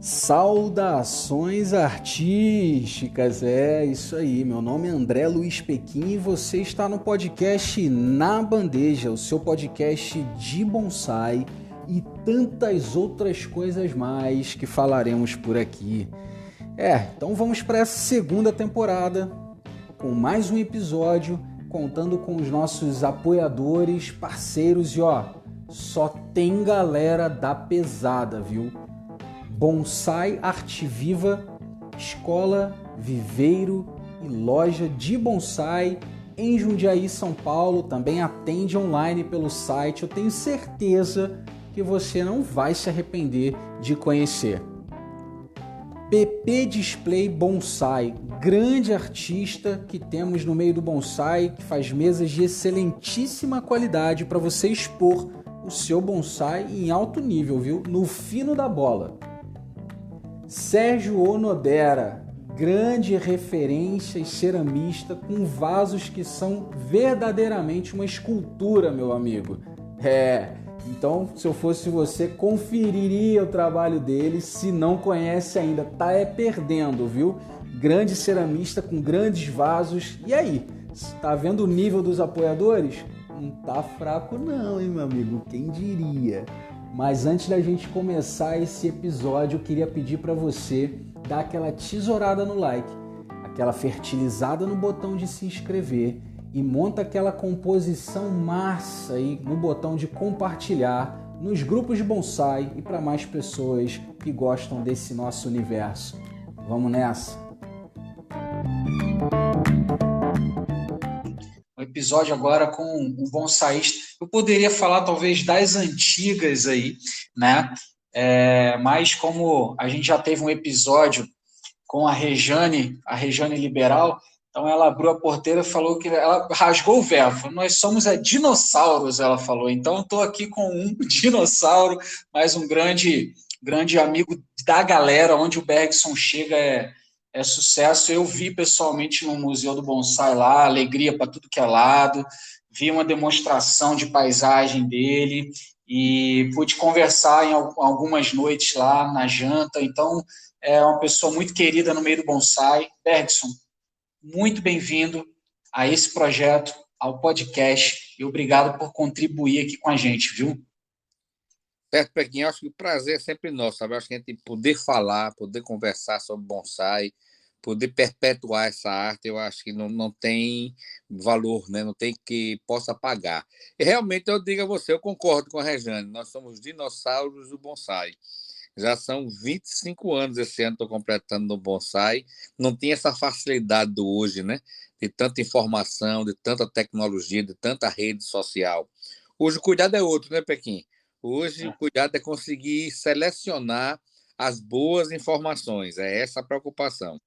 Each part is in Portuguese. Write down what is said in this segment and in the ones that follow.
Saudações artísticas, é isso aí. Meu nome é André Luiz Pequim e você está no podcast Na Bandeja, o seu podcast de bonsai e tantas outras coisas mais que falaremos por aqui. Então vamos para essa segunda temporada com mais um episódio, contando com os nossos apoiadores, parceiros e só tem galera da pesada, viu? Bonsai Arte Viva, escola, viveiro e loja de bonsai em Jundiaí, São Paulo. Também atende online pelo site. Eu tenho certeza que você não vai se arrepender de conhecer. PP Display Bonsai, grande artista que temos no meio do bonsai, que faz mesas de excelentíssima qualidade para você expor o seu bonsai em alto nível, viu? No fino da bola. Sérgio Onodera, grande referência e ceramista com vasos que são verdadeiramente uma escultura, meu amigo. Então, se eu fosse você, conferiria o trabalho dele. Se não conhece ainda, tá perdendo, viu? Grande ceramista com grandes vasos. E aí, tá vendo o nível dos apoiadores? Não tá fraco não, hein, meu amigo? Quem diria? Mas antes da gente começar esse episódio, eu queria pedir para você dar aquela tesourada no like, aquela fertilizada no botão de se inscrever e monta aquela composição massa aí no botão de compartilhar nos grupos de bonsai e para mais pessoas que gostam desse nosso universo. Vamos nessa! Um episódio agora com um bonsaísta. Eu poderia falar talvez das antigas aí, né? Mas como a gente já teve um episódio com a Rejane Liberal, então ela abriu a porteira e falou que ela rasgou o verbo. Nós somos dinossauros, ela falou. Então estou aqui com um dinossauro, mais um grande amigo da galera, onde o Bergson chega é sucesso. Eu vi pessoalmente no Museu do Bonsai lá, alegria para tudo que é lado, vi uma demonstração de paisagem dele e pude conversar em algumas noites lá na janta. Então, é uma pessoa muito querida no meio do bonsai. Bergson, muito bem-vindo a esse projeto, ao podcast, e obrigado por contribuir aqui com a gente, viu? Certo, Pequinho, acho que o prazer é sempre nosso, sabe? Acho que a gente poder falar, poder conversar sobre bonsai, poder perpetuar essa arte, eu acho que não tem valor, né? Não tem que possa pagar. E realmente eu digo a você, eu concordo com a Rejane, nós somos dinossauros do bonsai. Já são 25 anos esse ano, estou completando no bonsai. Não tinha essa facilidade do hoje, né? De tanta informação, de tanta tecnologia, de tanta rede social. Hoje o cuidado é outro, né, Pequim? Hoje o cuidado é conseguir selecionar as boas informações. É essa a preocupação.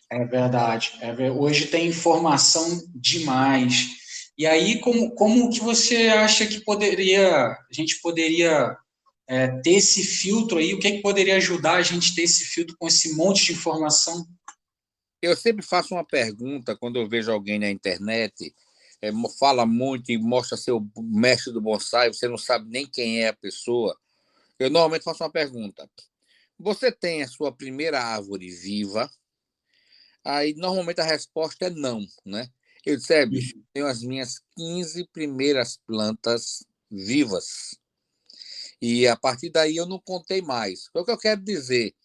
É verdade. Hoje tem informação demais. E aí, como que você acha que a gente poderia ter esse filtro aí? O que poderia ajudar a gente a ter esse filtro com esse monte de informação? Eu sempre faço uma pergunta quando eu vejo alguém na internet, fala muito e mostra ser o mestre do bonsai, você não sabe nem quem é a pessoa. Eu normalmente faço uma pergunta. Você tem a sua primeira árvore viva? Aí, normalmente, a resposta é não, né? Eu disse, bicho, tenho as minhas 15 primeiras plantas vivas. E, a partir daí, eu não contei mais. O que eu quero dizer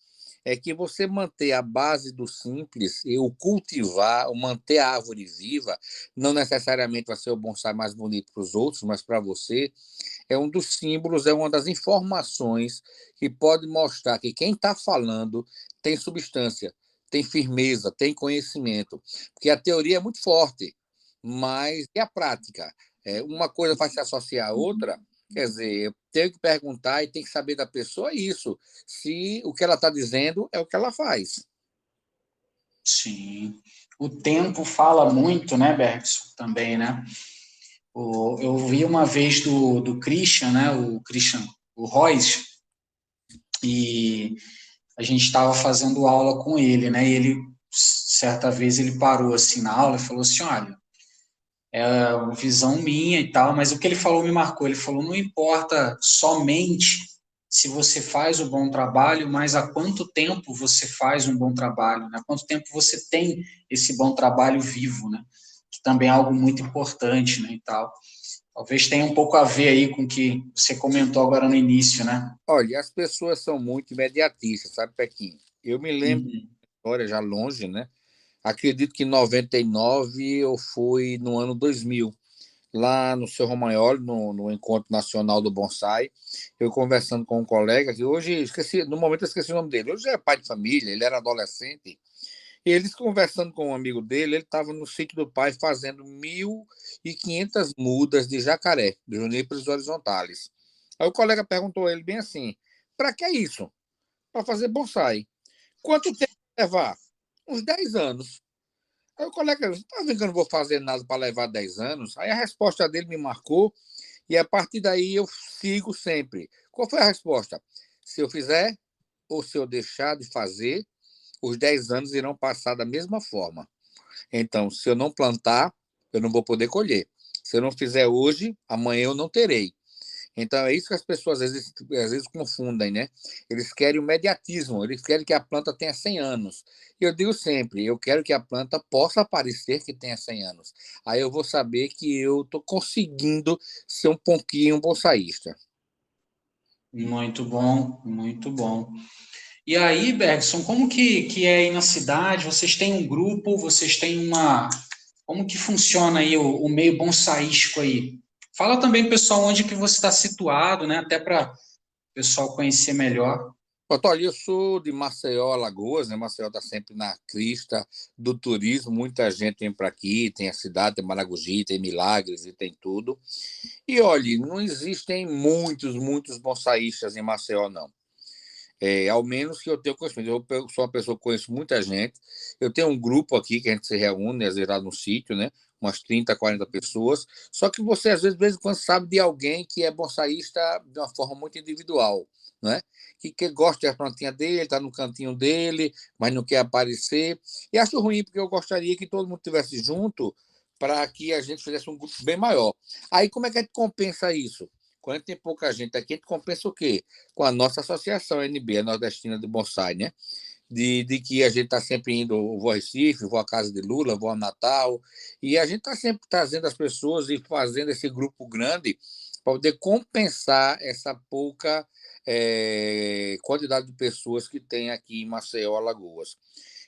é que você manter a base do simples, e o cultivar, o manter a árvore viva, não necessariamente vai ser o bonsai mais bonito para os outros, mas para você, é um dos símbolos, é uma das informações que pode mostrar que quem está falando tem substância, tem firmeza, tem conhecimento. Porque a teoria é muito forte, mas e a prática? Uma coisa vai se associar à outra. Quer dizer, eu tenho que perguntar e tenho que saber da pessoa isso, se o que ela está dizendo é o que ela faz. Sim. O tempo fala muito, né, Bergson? Também, né? Eu vi uma vez do Christian, né? O Royce, e a gente estava fazendo aula com ele, né? E ele, certa vez, ele parou assim na aula e falou assim: olha, é uma visão minha e tal, mas o que ele falou me marcou. Ele falou: não importa somente se você faz o bom trabalho, mas há quanto tempo você faz um bom trabalho, né? Há quanto tempo você tem esse bom trabalho vivo, né? Que também é algo muito importante, né, e tal. Talvez tenha um pouco a ver aí com o que você comentou agora no início, né? Olha, as pessoas são muito imediatistas, sabe, Pequim? Eu me lembro Uhum. da história já longe, né? Acredito que em 99 eu fui no ano 2000, lá no Cerro Romagnoli, no Encontro Nacional do Bonsai, eu conversando com um colega, que hoje, esqueci, no momento eu esqueci o nome dele, hoje é pai de família, ele era adolescente, e eles conversando com um amigo dele, ele estava no sítio do pai fazendo 1.500 mudas de jacaré, de juníperos horizontais. Aí o colega perguntou a ele bem assim, para que isso? Para fazer bonsai. Quanto tempo vai levar? Uns 10 anos. Aí o colega disse, tá vendo que eu não vou fazer nada para levar 10 anos? Aí a resposta dele me marcou e a partir daí eu sigo sempre. Qual foi a resposta? Se eu fizer ou se eu deixar de fazer, os 10 anos irão passar da mesma forma. Então, se eu não plantar, eu não vou poder colher. Se eu não fizer hoje, amanhã eu não terei. Então, é isso que as pessoas às vezes confundem, né? Eles querem o mediatismo, eles querem que a planta tenha 100 anos. E eu digo sempre, eu quero que a planta possa parecer que tenha 100 anos. Aí eu vou saber que eu estou conseguindo ser um pouquinho um bonsaísta. Muito bom, muito bom. E aí, Bergson, como que é aí na cidade? Vocês têm um grupo, vocês têm uma. Como que funciona aí o meio bonsaístico aí? Fala também, pessoal, onde que você está situado, né? Até para o pessoal conhecer melhor. Olha, eu sou de Maceió, Alagoas, né? Maceió está sempre na crista do turismo, muita gente vem para aqui, tem a cidade, tem Maragogi, tem Milagres e tem tudo. E olhe, não existem muitos bonsaístas em Maceió, não. Ao menos que eu tenha conhecimento. Eu sou uma pessoa que conheço muita gente. Eu tenho um grupo aqui que a gente se reúne, às vezes lá no sítio, né? Umas 30, 40 pessoas. Só que você, às vezes, de vez em quando, sabe de alguém que é bonsaísta de uma forma muito individual, né? Que gosta da plantinha dele, está no cantinho dele, mas não quer aparecer. E acho ruim, porque eu gostaria que todo mundo estivesse junto para que a gente fizesse um grupo bem maior. Aí, como é que a gente compensa isso? Quando tem pouca gente aqui, a gente compensa o quê? Com a nossa associação NB, a Nordestina de Bonsai, né? De que a gente está sempre indo, vou a Recife, vou à casa de Lula, vou a Natal, e a gente está sempre trazendo as pessoas e fazendo esse grupo grande para poder compensar essa pouca quantidade de pessoas que tem aqui em Maceió, Alagoas.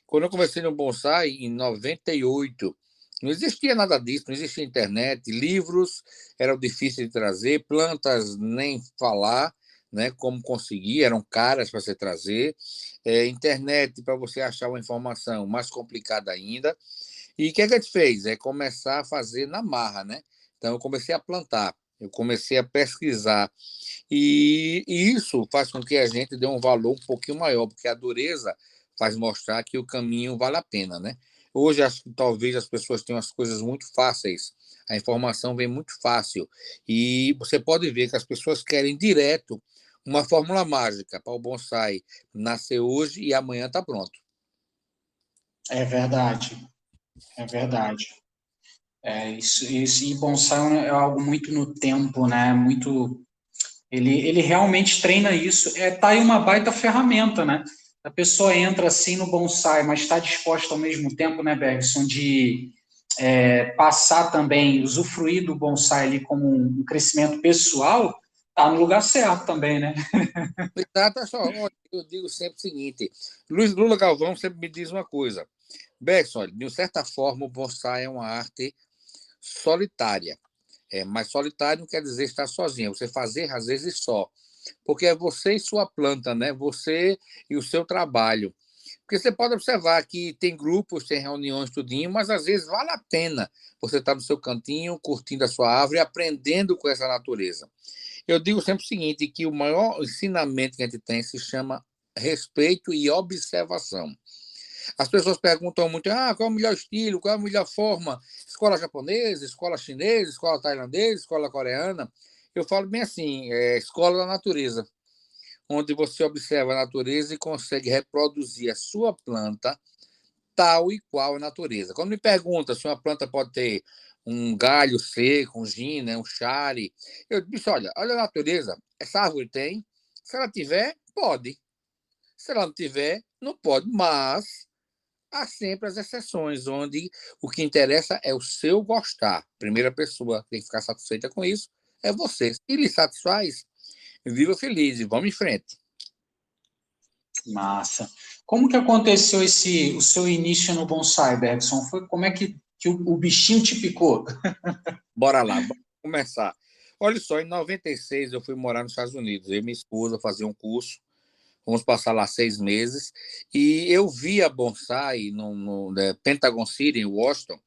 Quando eu comecei no bonsai, em 98, não existia nada disso, não existia internet, livros eram difíceis de trazer, plantas nem falar, né, como conseguir, eram caras para você trazer, internet para você achar uma informação mais complicada ainda. E o que a gente fez? É começar a fazer na marra, né? Então eu comecei a plantar, eu comecei a pesquisar, e isso faz com que a gente dê um valor um pouquinho maior, porque a dureza faz mostrar que o caminho vale a pena, né? Hoje, acho que talvez as pessoas tenham as coisas muito fáceis, a informação vem muito fácil, e você pode ver que as pessoas querem direto uma fórmula mágica para o bonsai nascer hoje e amanhã está pronto. É verdade, é verdade. Isso, e bonsai é algo muito no tempo, né? Muito. Ele realmente treina isso. Tá aí uma baita ferramenta, né? A pessoa entra assim no bonsai, mas está disposta ao mesmo tempo, né, Bergson, de passar também, usufruir do bonsai ali como um crescimento pessoal, tá no lugar certo também, né? Exato, é só, olha, eu digo sempre o seguinte, Luiz Lula Galvão sempre me diz uma coisa, Bergson, olha, de certa forma o bonsai é uma arte solitária. Mas solitário não quer dizer estar sozinho, você fazer às vezes só. Porque é você e sua planta, né? Você e o seu trabalho. Porque você pode observar que tem grupos, tem reuniões, tudinho, mas às vezes vale a pena você estar no seu cantinho, curtindo a sua árvore, aprendendo com essa natureza. Eu digo sempre o seguinte, que o maior ensinamento que a gente tem se chama respeito e observação. As pessoas perguntam muito, qual é o melhor estilo, qual é a melhor forma? Escola japonesa, escola chinesa, escola tailandesa, escola coreana. Eu falo bem assim, escola da natureza, onde você observa a natureza e consegue reproduzir a sua planta tal e qual a natureza. Quando me pergunta se uma planta pode ter um galho seco, um gina, um chale, eu disse, olha a natureza, essa árvore tem, Se ela tiver, pode. Se ela não tiver, não pode. Mas há sempre as exceções, onde o que interessa é o seu gostar. Primeira pessoa que tem que ficar satisfeita com isso é você. Se lhe satisfaz, viva feliz e vamos em frente. Massa. Como que aconteceu o seu início no bonsai, Bergson? Como é que o bichinho te picou? Bora lá, vamos começar. Olha só, em 96 eu fui morar nos Estados Unidos. Eu e minha esposa fazer um curso, vamos passar lá 6 meses, e eu via bonsai no Pentagon City, em Washington,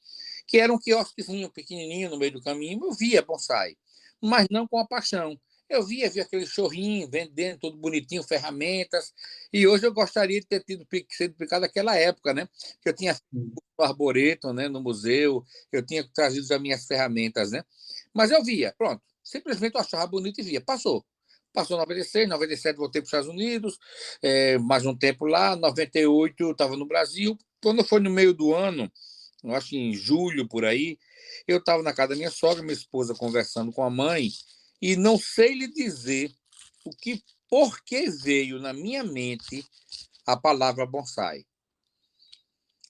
que era um quiosquezinho pequenininho no meio do caminho. Eu via bonsai, mas não com a paixão. Eu via aquele chorrinho vendendo tudo bonitinho, ferramentas, e hoje eu gostaria de ter sido picado naquela época, né? Que eu tinha o arboreto, né, no museu, eu tinha trazido as minhas ferramentas, né? Mas eu via, pronto. Simplesmente eu achava bonito e via. Passou 96, 97 voltei para os Estados Unidos, mais um tempo lá, 98 eu estava no Brasil. Quando foi no meio do ano, eu acho que em julho, por aí, eu estava na casa da minha sogra, minha esposa conversando com a mãe, e não sei lhe dizer por que veio na minha mente a palavra bonsai.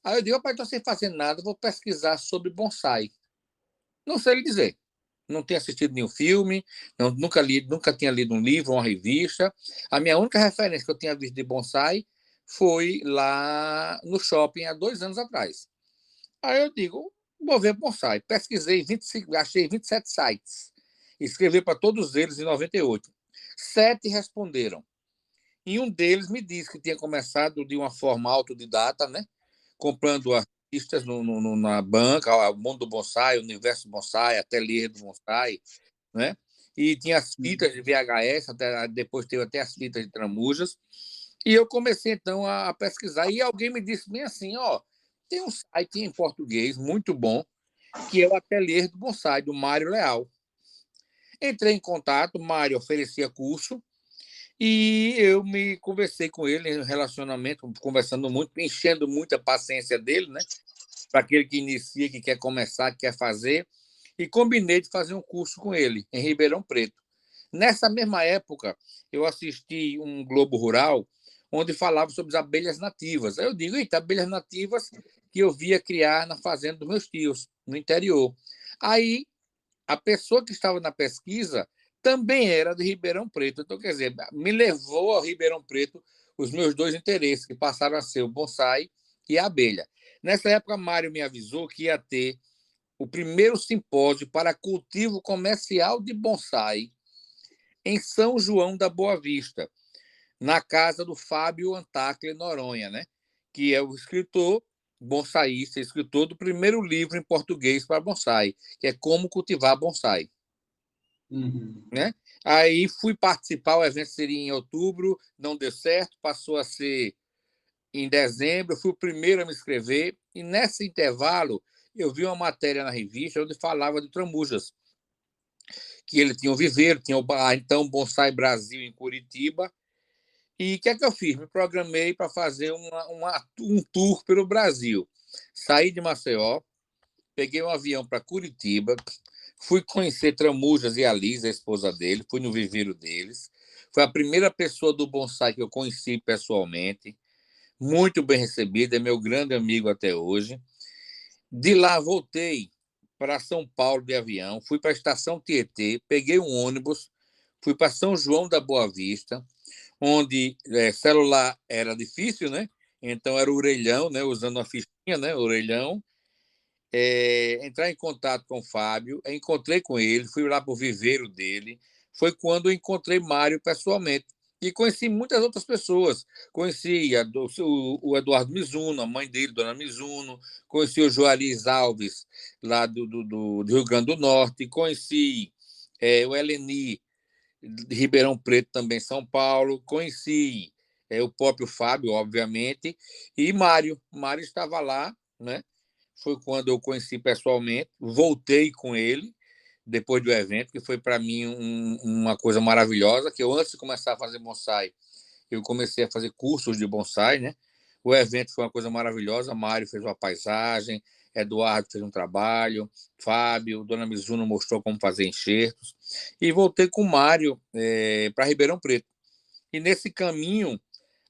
Aí eu digo, pai, estou sem fazer nada, vou pesquisar sobre bonsai. Não sei lhe dizer. Não tenho assistido nenhum filme, nunca tinha lido um livro, uma revista. A minha única referência que eu tinha visto de bonsai foi lá no shopping há 2 anos atrás. Aí eu digo, vou ver bonsai. Pesquisei 25, achei 27 sites. Escrevi para todos eles em 98. 7 responderam. E um deles me disse que tinha começado de uma forma autodidata, né? Comprando artistas na banca, o Mundo do Bonsai, o Universo do Bonsai, Ateliê do Bonsai, né? E tinha as fitas de VHS, depois teve até as fitas de tramujas. E eu comecei, então, a pesquisar. E alguém me disse bem assim, ó, tem um site em português muito bom, que é o Ateliê do Bonsai, do Mário Leal. Entrei em contato, o Mário oferecia curso, e eu me conversei com ele em relacionamento, conversando muito, enchendo muito a paciência dele, né? Para aquele que inicia, que quer começar, que quer fazer, e combinei de fazer um curso com ele, em Ribeirão Preto. Nessa mesma época, eu assisti um Globo Rural, onde falava sobre as abelhas nativas. Aí eu digo, eita, abelhas nativas que eu via criar na fazenda dos meus tios, no interior. Aí, a pessoa que estava na pesquisa também era de Ribeirão Preto. Então, quer dizer, me levou ao Ribeirão Preto os meus dois interesses, que passaram a ser o bonsai e a abelha. Nessa época, Mário me avisou que ia ter o primeiro simpósio para cultivo comercial de bonsai em São João da Boa Vista, na casa do Fábio Antacle Noronha, né? Que é o escritor bonsaísta, escritor do primeiro livro em português para bonsai, que é Como Cultivar Bonsai. Uhum. Né? Aí fui participar, o evento seria em outubro, não deu certo, passou a ser em dezembro, eu fui o primeiro a me inscrever, e nesse intervalo eu vi uma matéria na revista onde falava de Tramujas, que ele tinha um viveiro, tinha então Bonsai Brasil em Curitiba. E o que é que eu fiz? Me programei para fazer um tour pelo Brasil. Saí de Maceió, peguei um avião para Curitiba, fui conhecer Tramujas e a Lisa, a esposa dele, fui no viveiro deles. Foi a primeira pessoa do bonsai que eu conheci pessoalmente, muito bem recebido, é meu grande amigo até hoje. De lá voltei para São Paulo de avião, fui para a estação Tietê, peguei um ônibus, fui para São João da Boa Vista, onde celular era difícil, né? Então era o orelhão, né? Usando a fichinha, né? Orelhão. Entrar em contato com o Fábio, encontrei com ele, fui lá para o viveiro dele. Foi quando eu encontrei Mário pessoalmente. E conheci muitas outras pessoas. Conheci o Eduardo Mizuno, a mãe dele, Dona Mizuno. Conheci o Joalis Alves, lá do Rio Grande do Norte. Conheci o Eleni, de Ribeirão Preto, também São Paulo. Conheci o próprio Fábio, obviamente. E Mário. Mário estava lá, né? Foi quando eu conheci pessoalmente. Voltei com ele depois do evento, que foi para mim uma coisa maravilhosa, que eu, antes de começar a fazer bonsai, eu comecei a fazer cursos de bonsai, né? O evento foi uma coisa maravilhosa, Mário fez uma paisagem, Eduardo fez um trabalho, Fábio, Dona Mizuno mostrou como fazer enxertos, e voltei com o Mário para Ribeirão Preto. E nesse caminho,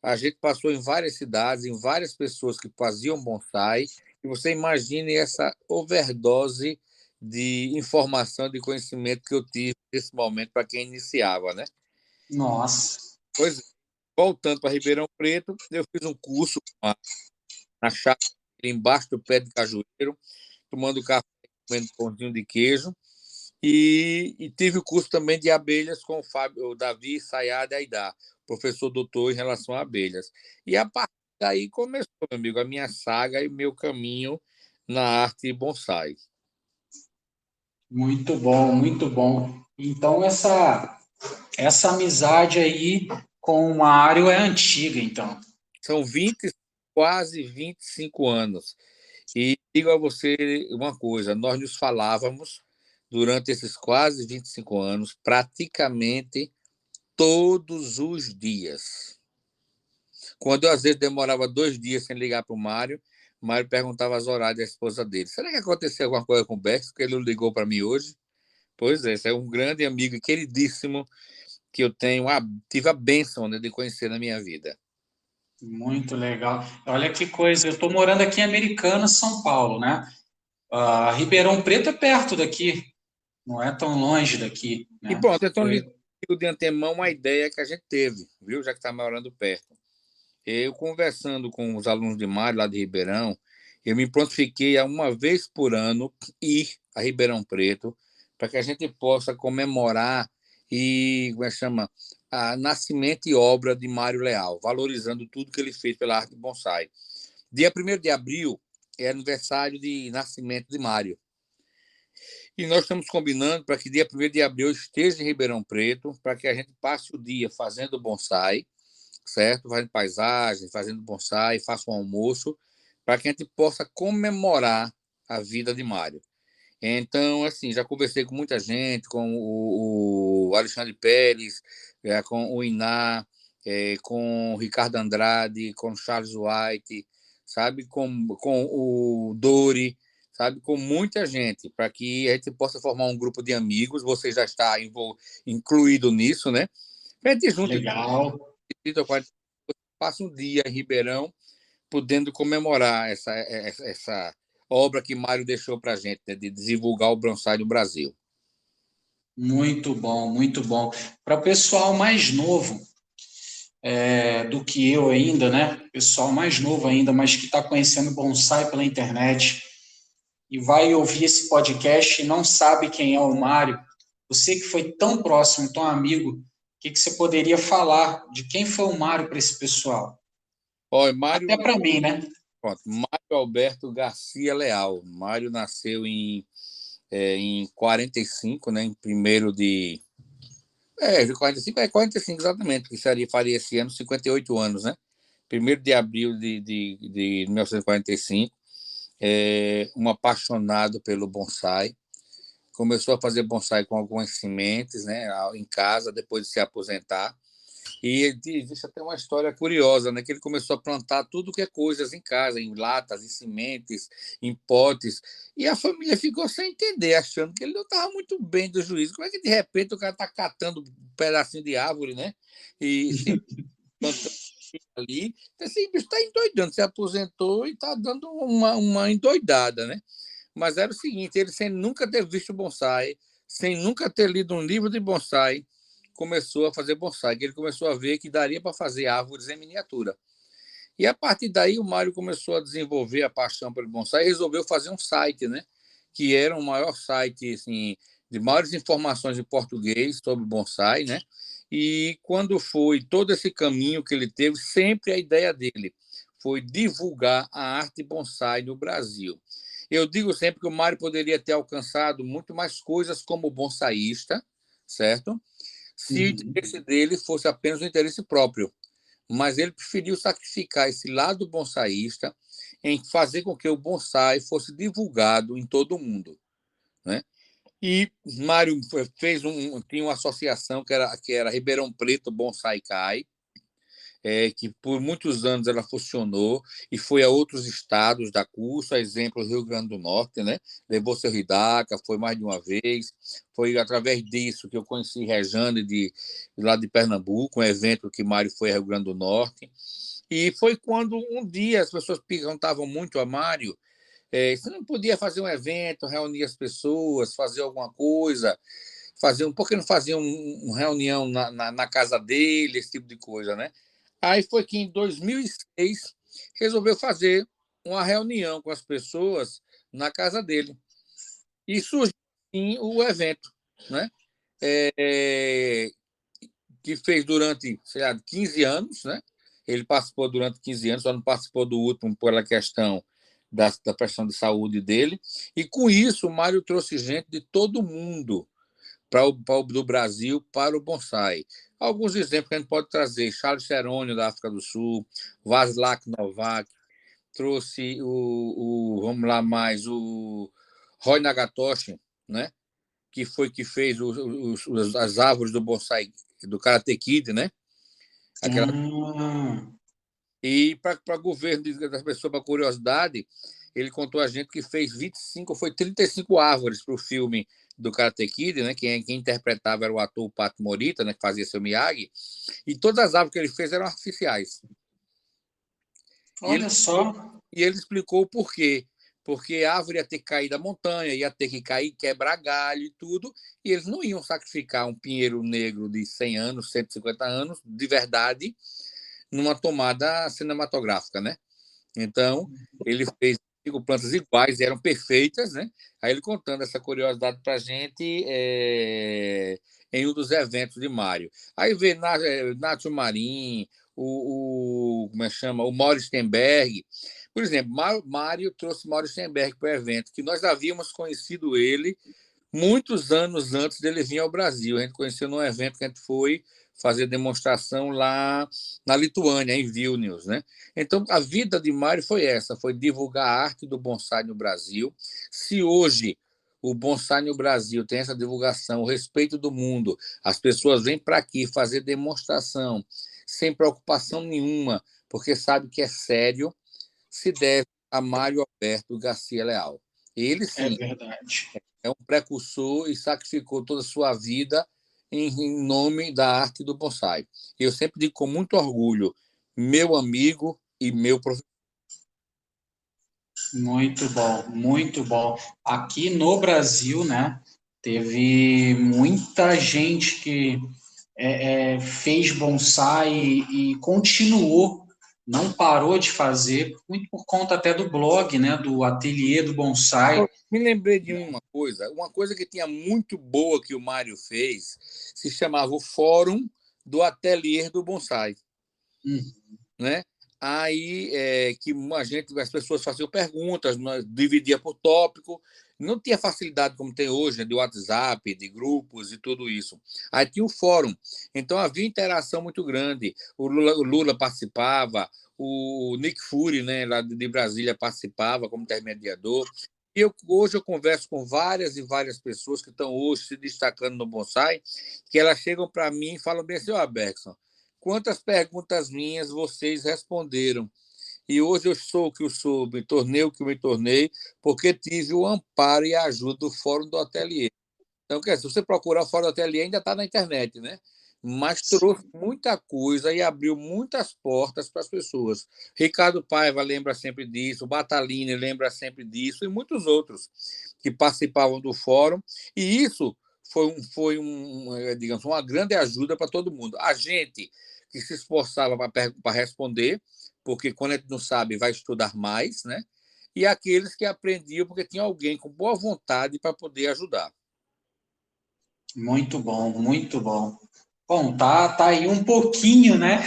a gente passou em várias cidades, em várias pessoas que faziam bonsai, e você imagine essa overdose de informação, de conhecimento que eu tive nesse momento para quem iniciava, né? Nossa, Pois é. Voltando para Ribeirão Preto, eu fiz um curso na chácara, embaixo do pé de cajueiro, tomando café, comendo pãozinho de queijo, e tive o curso também de abelhas com o Davi Sayad Aidar, professor doutor em relação a abelhas. E a partir daí começou, meu amigo, a minha saga e meu caminho na arte bonsai. muito bom, muito bom. Então, essa amizade aí com o Mário é antiga, então. São 20, quase 25 anos. E digo a você uma coisa, nós nos falávamos durante esses quase 25 anos, praticamente todos os dias. Quando eu, às vezes, demorava 2 dias sem ligar para o Mário perguntava as horários da esposa dele. Será que aconteceu alguma coisa com o Bex, porque ele não ligou para mim hoje? Pois é, esse é um grande amigo e queridíssimo que eu tive a bênção, né, de conhecer na minha vida. Muito legal. Olha que coisa, eu estou morando aqui em Americana, São Paulo, né? Ribeirão Preto é perto daqui, não é tão longe daqui, E né? pronto, então lhe digo de antemão uma ideia que a gente teve, viu? Já que está morando perto. Eu conversando com os alunos de Mário, lá de Ribeirão, eu me prontifiquei a uma vez por ano ir a Ribeirão Preto para que a gente possa comemorar e, como é que chama, a nascimento e obra de Mário Leal, valorizando tudo que ele fez pela arte bonsai. Dia 1º de abril é aniversário de nascimento de Mário. E nós estamos combinando para que dia 1º de abril eu esteja em Ribeirão Preto, para que a gente passe o dia fazendo bonsai, certo? Fazendo paisagem, fazendo bonsai, faça um almoço, para que a gente possa comemorar a vida de Mário. Então, assim, já conversei com muita gente, com o Alexandre Pérez, com o Iná, com o Ricardo Andrade, com o Charles White, sabe, com o Dori, sabe, com muita gente, para que a gente possa formar um grupo de amigos. Você já está incluído nisso, né? A gente junta legal. 30 ou 40, passa um dia em Ribeirão, podendo comemorar essa obra que Mário deixou para a gente, né, de divulgar o bonsai no Brasil. Muito bom, muito bom. Para o pessoal mais novo do que eu ainda, né? Pessoal mais novo ainda, mas que está conhecendo bonsai pela internet e vai ouvir esse podcast e não sabe quem é o Mário, você que foi tão próximo, tão amigo, o que você poderia falar de quem foi o Mário para esse pessoal? Olha, Mário, Até para mim, né? pronto, Mário Alberto Garcia Leal. Mário nasceu em 45, né, em 1º de 45, 45 exatamente, que faria esse ano 58 anos, né? 1º de abril de 1945, um apaixonado pelo bonsai. Começou a fazer bonsai com algumas sementes, né, em casa, depois de se aposentar. E existe até uma história curiosa, né, que ele começou a plantar tudo que é coisas em casa, em latas, em sementes, em potes, e a família ficou sem entender, achando que ele não estava muito bem do juízo. Como é que de repente o cara está catando um pedacinho de árvore, né, e se plantando ali? Esse bicho está endoidando, se aposentou e está dando uma endoidada, né? Mas era o seguinte, ele sem nunca ter visto bonsai, sem nunca ter lido um livro de bonsai, começou a fazer bonsai, que ele começou a ver que daria para fazer árvores em miniatura. E a partir daí o Mário começou a desenvolver a paixão pelo bonsai e resolveu fazer um site, né? Que era o maior site assim, de maiores informações em português sobre bonsai, né? E quando foi todo esse caminho que ele teve, sempre a ideia dele foi divulgar a arte bonsai no Brasil. Eu digo sempre que o Mário poderia ter alcançado muito mais coisas como bonsaísta, certo? Se o interesse dele fosse apenas o interesse próprio. Mas ele preferiu sacrificar esse lado bonsaísta em fazer com que o bonsai fosse divulgado em todo o mundo, né? E Mário tinha uma associação que era Ribeirão Preto Bonsai Kai, que por muitos anos ela funcionou e foi a outros estados da curso, a exemplo, Rio Grande do Norte, né? Levou seu Ridaca, foi mais de uma vez. Foi através disso que eu conheci Rejane, lá de Pernambuco, um evento que Mário foi ao Rio Grande do Norte. E foi quando um dia as pessoas perguntavam muito a Mário, você não podia fazer um evento, reunir as pessoas, fazer alguma coisa, por que não fazer uma reunião na casa dele, esse tipo de coisa, né? Aí foi que em 2006 resolveu fazer uma reunião com as pessoas na casa dele. E surgiu assim, o evento, né? Que fez durante, sei lá, 15 anos, né? Ele participou durante 15 anos, só não participou do último pela questão da pressão de saúde dele. E com isso, o Mário trouxe gente de todo mundo do Brasil para o bonsai. Alguns exemplos que a gente pode trazer: Charles Cerônio, da África do Sul, Václav Novak, trouxe vamos lá mais, o Roy Nagatoshi, né? Que fez as árvores do bonsai do Karate Kid, né? Aquela... E para governo das pessoas, para curiosidade, ele contou a gente que fez 25, foi 35 árvores para o filme do Karate Kid, né? Quem interpretava era o ator Pato Morita, né? Que fazia seu Miyagi, e todas as árvores que ele fez eram artificiais. Olha só. E ele explicou o porquê. Porque a árvore ia ter que cair da montanha, ia ter que cair, quebrar galho e tudo, e eles não iam sacrificar um pinheiro negro de 100 anos, 150 anos, de verdade, numa tomada cinematográfica, né? Então, ele fez 5 plantas iguais, eram perfeitas, né? Aí ele contando essa curiosidade para a gente em um dos eventos de Mário. Aí vê Nacho Marim, como é que chama? O Mauro Stenberg. Por exemplo, Mário trouxe Mauro Stenberg para o evento, que nós havíamos conhecido ele muitos anos antes dele vir ao Brasil. A gente conheceu num evento que a gente foi fazer demonstração lá na Lituânia, em Vilnius, né? Então, a vida de Mário foi essa, foi divulgar a arte do bonsai no Brasil. Se hoje o bonsai no Brasil tem essa divulgação, o respeito do mundo, as pessoas vêm para aqui fazer demonstração sem preocupação nenhuma, porque sabe que é sério, se deve a Mário Alberto Garcia Leal. Ele, sim, é um precursor e sacrificou toda a sua vida em nome da arte do bonsai. Eu sempre digo com muito orgulho, meu amigo e meu professor. Muito bom, muito bom. Aqui no Brasil, né, teve muita gente que fez bonsai e continuou, não parou de fazer, muito por conta até do blog, né, do Ateliê do Bonsai. Me lembrei de uma coisa que tinha muito boa que o Mário fez, se chamava o Fórum do Ateliê do Bonsai. Né? Aí as pessoas faziam perguntas, dividia por tópico, não tinha facilidade como tem hoje, né, de WhatsApp, de grupos e tudo isso. Aí tinha o fórum, então havia interação muito grande. O Lula participava, o Nick Fury, né, lá de Brasília, participava como intermediador. E hoje eu converso com várias e várias pessoas que estão hoje se destacando no bonsai, que elas chegam para mim e falam bem assim: ó, Bergson, quantas perguntas minhas vocês responderam? E hoje eu sou o que eu sou, me tornei o que eu me tornei, porque tive o amparo e a ajuda do Fórum do Ateliê. Então, se você procurar o Fórum do Ateliê, ainda está na internet, né? Mas trouxe muita coisa e abriu muitas portas para as pessoas. Ricardo Paiva lembra sempre disso, Batalini lembra sempre disso, e muitos outros que participavam do fórum. E isso foi digamos, uma grande ajuda para todo mundo. A gente que se esforçava para responder, porque quando a gente não sabe, vai estudar mais, né? E aqueles que aprendiam porque tinha alguém com boa vontade para poder ajudar. Muito bom, muito bom. Bom, tá aí um pouquinho, né?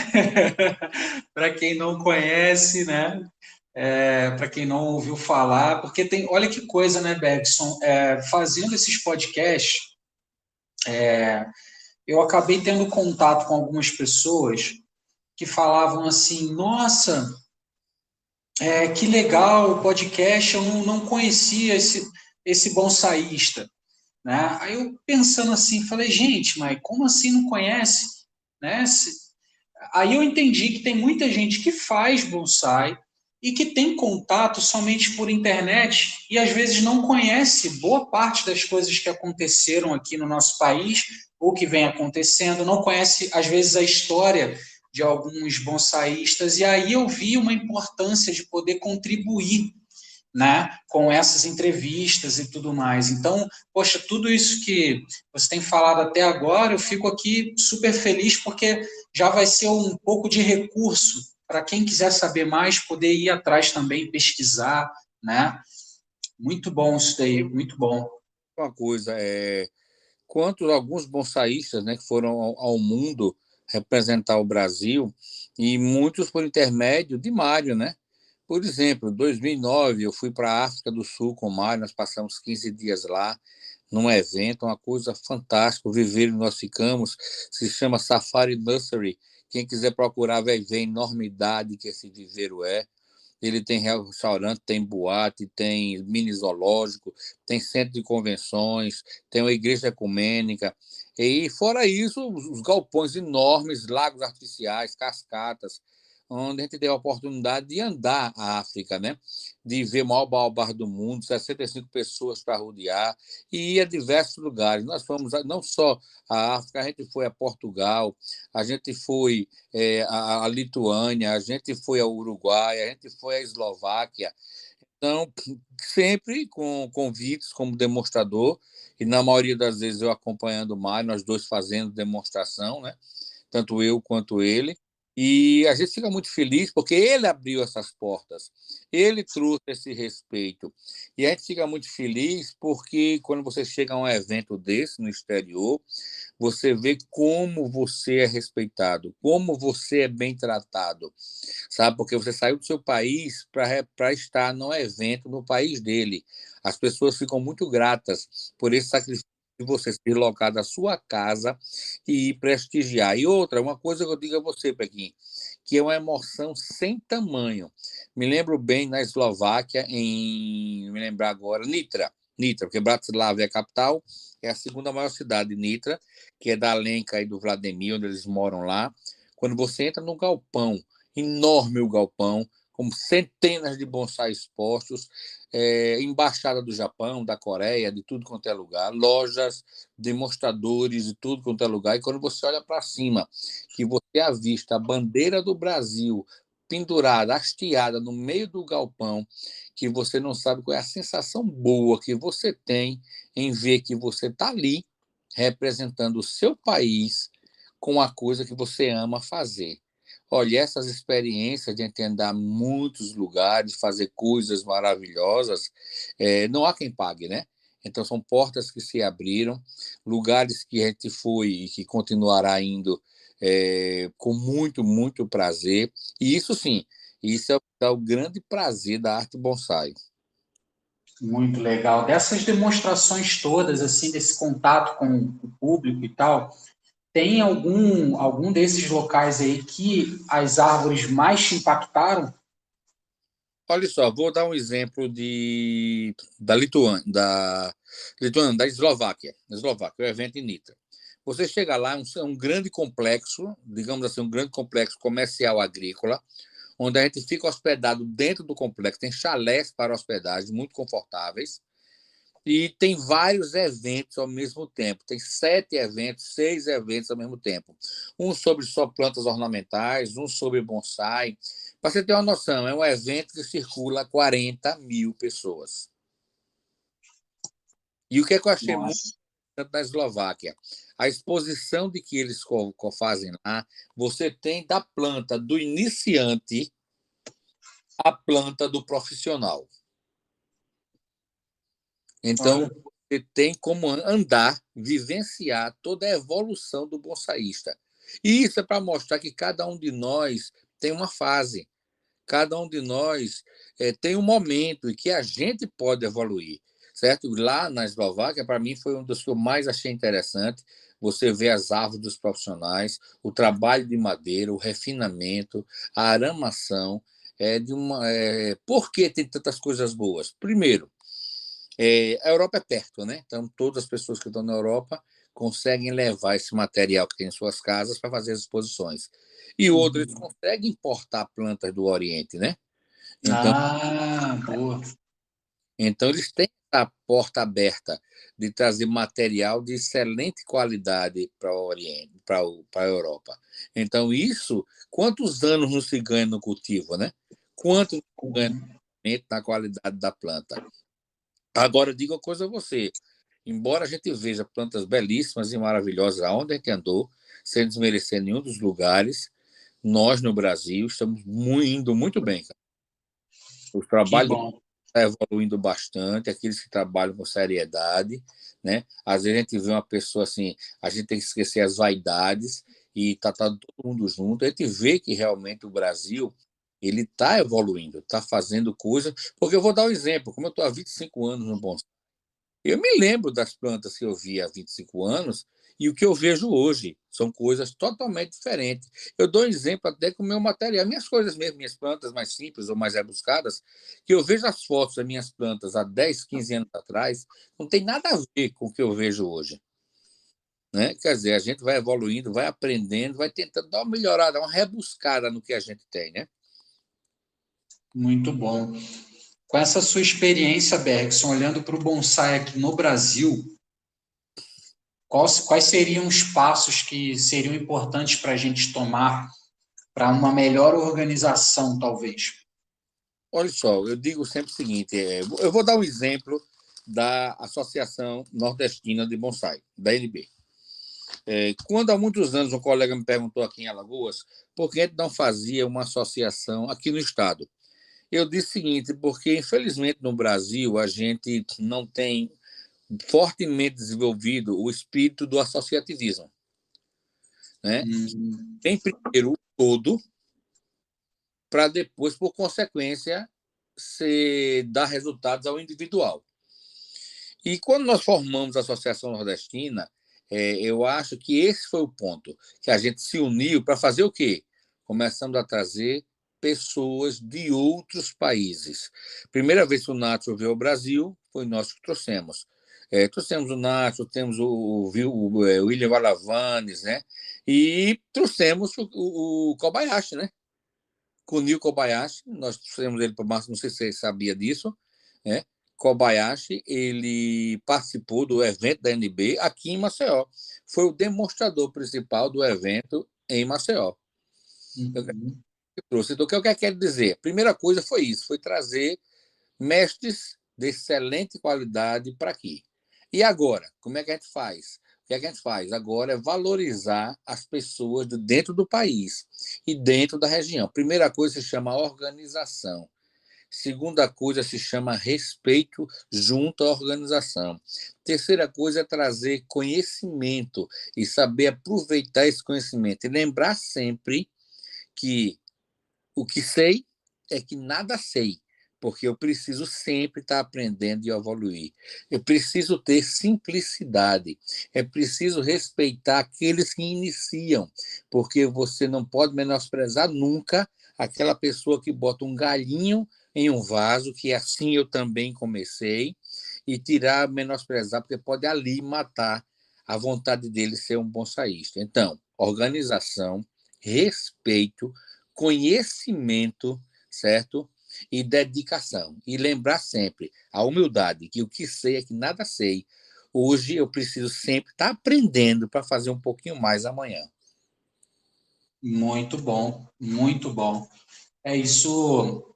Para quem não conhece, né? Para quem não ouviu falar, porque tem, olha que coisa, né, Bergson? Fazendo esses podcasts, eu acabei tendo contato com algumas pessoas que falavam assim: nossa, que legal o podcast, eu não conhecia esse bonsaísta. Né? Aí eu pensando assim, falei, gente, mas como assim não conhece? Né? aí eu entendi que tem muita gente que faz bonsai e que tem contato somente por internet e às vezes não conhece boa parte das coisas que aconteceram aqui no nosso país ou que vem acontecendo, não conhece às vezes a história de alguns bonsaístas, e aí eu vi uma importância de poder contribuir, né, com essas entrevistas e tudo mais. Então, poxa, tudo isso que você tem falado até agora, eu fico aqui super feliz porque já vai ser um pouco de recurso para quem quiser saber mais, poder ir atrás também, pesquisar, né? Muito bom isso daí, muito bom. Uma coisa, quanto alguns bonsaístas, né, que foram ao mundo representar o Brasil, e muitos por intermédio de Mário, né? Por exemplo, em 2009 eu fui para a África do Sul com o Mário, nós passamos 15 dias lá, num evento, uma coisa fantástica, o viveiro nós ficamos, se chama Safari Nursery, quem quiser procurar vai ver a enormidade que esse viveiro é. Ele tem restaurante, tem boate, tem mini zoológico, tem centro de convenções, tem uma igreja ecumênica. E, fora isso, os galpões enormes, lagos artificiais, cascatas, onde a gente tem a oportunidade de andar a África, né? De ver o maior baobá do mundo, 65 pessoas para rodear, e ir a diversos lugares. Nós fomos não só à África, a gente foi a Portugal, a gente foi a Lituânia, a gente foi ao Uruguai, a gente foi à Eslováquia. Então, sempre com convites como demonstrador, e na maioria das vezes eu acompanhando o Mário, nós dois fazendo demonstração, né? Tanto eu quanto ele. E a gente fica muito feliz porque ele abriu essas portas, ele trouxe esse respeito. E a gente fica muito feliz porque quando você chega a um evento desse no exterior, você vê como você é respeitado, como você é bem tratado, sabe? Porque você saiu do seu país para estar num evento no país dele. As pessoas ficam muito gratas por esse sacrifício de você se deslocar da sua casa e ir prestigiar. E outra, uma coisa que eu digo a você, Pequim, que é uma emoção sem tamanho. Me lembro bem na Eslováquia, me lembrar agora, Nitra, porque Bratislava é a capital, é a segunda maior cidade, Nitra, que é da Alenka e do Vladimir, onde eles moram lá. Quando você entra no galpão, enorme o galpão, com centenas de bonsais expostos, embaixada do Japão, da Coreia, de tudo quanto é lugar, lojas, demonstradores de tudo quanto é lugar. E quando você olha para cima, que você avista a bandeira do Brasil pendurada, hasteada no meio do galpão, que você não sabe qual é a sensação boa que você tem em ver que você está ali representando o seu país com a coisa que você ama fazer. Olha, essas experiências de entender muitos lugares, fazer coisas maravilhosas, não há quem pague, né? Então, são portas que se abriram, lugares que a gente foi e que continuará indo com muito, muito prazer. E isso, sim, isso é o grande prazer da arte bonsai. Muito legal. Dessas demonstrações todas, assim, desse contato com o público e tal, tem algum desses locais aí que as árvores mais te impactaram? Olha só, vou dar um exemplo da Lituânia, da Eslováquia. Eslováquia, o evento em Nitra. Você chega lá, é um grande complexo, digamos assim, um grande complexo comercial agrícola, onde a gente fica hospedado dentro do complexo, tem chalés para hospedagem muito confortáveis, e tem vários eventos ao mesmo tempo. Tem 7 eventos, 6 eventos ao mesmo tempo. Um sobre só plantas ornamentais, um sobre bonsai. Para você ter uma noção, é um evento que circula 40 mil pessoas. E o que é que eu achei muito Nossa, interessante na Eslováquia? A exposição de que eles fazem lá, você tem da planta do iniciante à planta do profissional. Então, olha, você tem como andar, vivenciar toda a evolução do bonsaísta. E isso é para mostrar que cada um de nós tem uma fase, cada um de nós tem um momento em que a gente pode evoluir, certo? Lá na Eslováquia, para mim, foi um dos que eu mais achei interessante. Você vê as árvores dos profissionais, o trabalho de madeira, o refinamento, a aramação. Por que tem tantas coisas boas? Primeiro, a Europa é perto, né? Então, todas as pessoas que estão na Europa conseguem levar esse material que tem em suas casas para fazer as exposições. E outros conseguem importar plantas do Oriente, né? Então, Boa. então eles têm a porta aberta de trazer material de excelente qualidade para o Oriente, para a Europa. Então, isso, quantos anos não se ganha no cultivo, né? Quantos não se ganha na qualidade da planta? Agora, eu digo uma coisa a você. Embora a gente veja plantas belíssimas e maravilhosas aonde a gente andou, sem desmerecer nenhum dos lugares, nós, no Brasil, estamos indo muito bem, cara. O Que trabalho bom. está evoluindo bastante, aqueles que trabalham com seriedade, né? Às vezes a gente vê uma pessoa assim, a gente tem que esquecer as vaidades e está todo mundo junto. A gente vê que realmente o Brasil ele está evoluindo, está fazendo coisas. Porque eu vou dar um exemplo, como eu estou há 25 anos no bonsai, eu me lembro das plantas que eu vi há 25 anos e o que eu vejo hoje. São coisas totalmente diferentes. Eu dou um exemplo até com o meu material, minhas coisas mesmo, minhas plantas mais simples ou mais rebuscadas, que eu vejo as fotos das minhas plantas há 10, 15 anos atrás, não tem nada a ver com o que eu vejo hoje. Né? Quer dizer, a gente vai evoluindo, vai aprendendo, vai tentando dar uma melhorada, uma rebuscada no que a gente tem, né? Muito bom. Com essa sua experiência, Bergson, olhando para o bonsai aqui no Brasil, quais seriam os passos que seriam importantes para a gente tomar para uma melhor organização, talvez? Olha só, eu digo sempre o seguinte: eu vou dar um exemplo da Associação Nordestina de Bonsai, da NB. Quando há muitos anos um colega me perguntou aqui em Alagoas por que a gente não fazia uma associação aqui no estado. Eu disse o seguinte, porque infelizmente no Brasil a gente não tem fortemente desenvolvido o espírito do associativismo. Né? Tem primeiro o todo, para depois, por consequência, dar resultados ao individual. E quando nós formamos a Associação Nordestina, eu acho que esse foi o ponto, que a gente se uniu para fazer o quê? Começamos a trazer pessoas de outros países. Primeira vez que o Nacho veio ao Brasil, foi nós que trouxemos. Trouxemos o Nacho, temos o William Valavanes, né? E trouxemos o Kobayashi, né? Kunio Kobayashi, nós trouxemos ele para o Márcio, não sei se você sabia disso, né? Kobayashi, ele participou do evento da NB aqui em Maceió. Foi o demonstrador principal do evento em Maceió. Então, o que eu quero dizer? A primeira coisa foi isso, foi trazer mestres de excelente qualidade para aqui. E agora, como é que a gente faz? O que a gente faz agora é valorizar as pessoas de dentro do país e dentro da região. Primeira coisa se chama organização. Segunda coisa se chama respeito junto à organização. Terceira coisa é trazer conhecimento e saber aproveitar esse conhecimento. E lembrar sempre que o que sei é que nada sei, porque eu preciso sempre estar aprendendo e evoluir. Eu preciso ter simplicidade. É preciso respeitar aqueles que iniciam, porque você não pode menosprezar nunca aquela pessoa que bota um galinho em um vaso, que assim eu também comecei, e tirar, menosprezar, porque pode ali matar a vontade dele ser um bonsaísta. Então, organização, respeito, conhecimento, certo? E dedicação. E lembrar sempre a humildade, que o que sei é que nada sei. Hoje eu preciso sempre estar aprendendo para fazer um pouquinho mais amanhã. Muito bom, muito bom. É isso,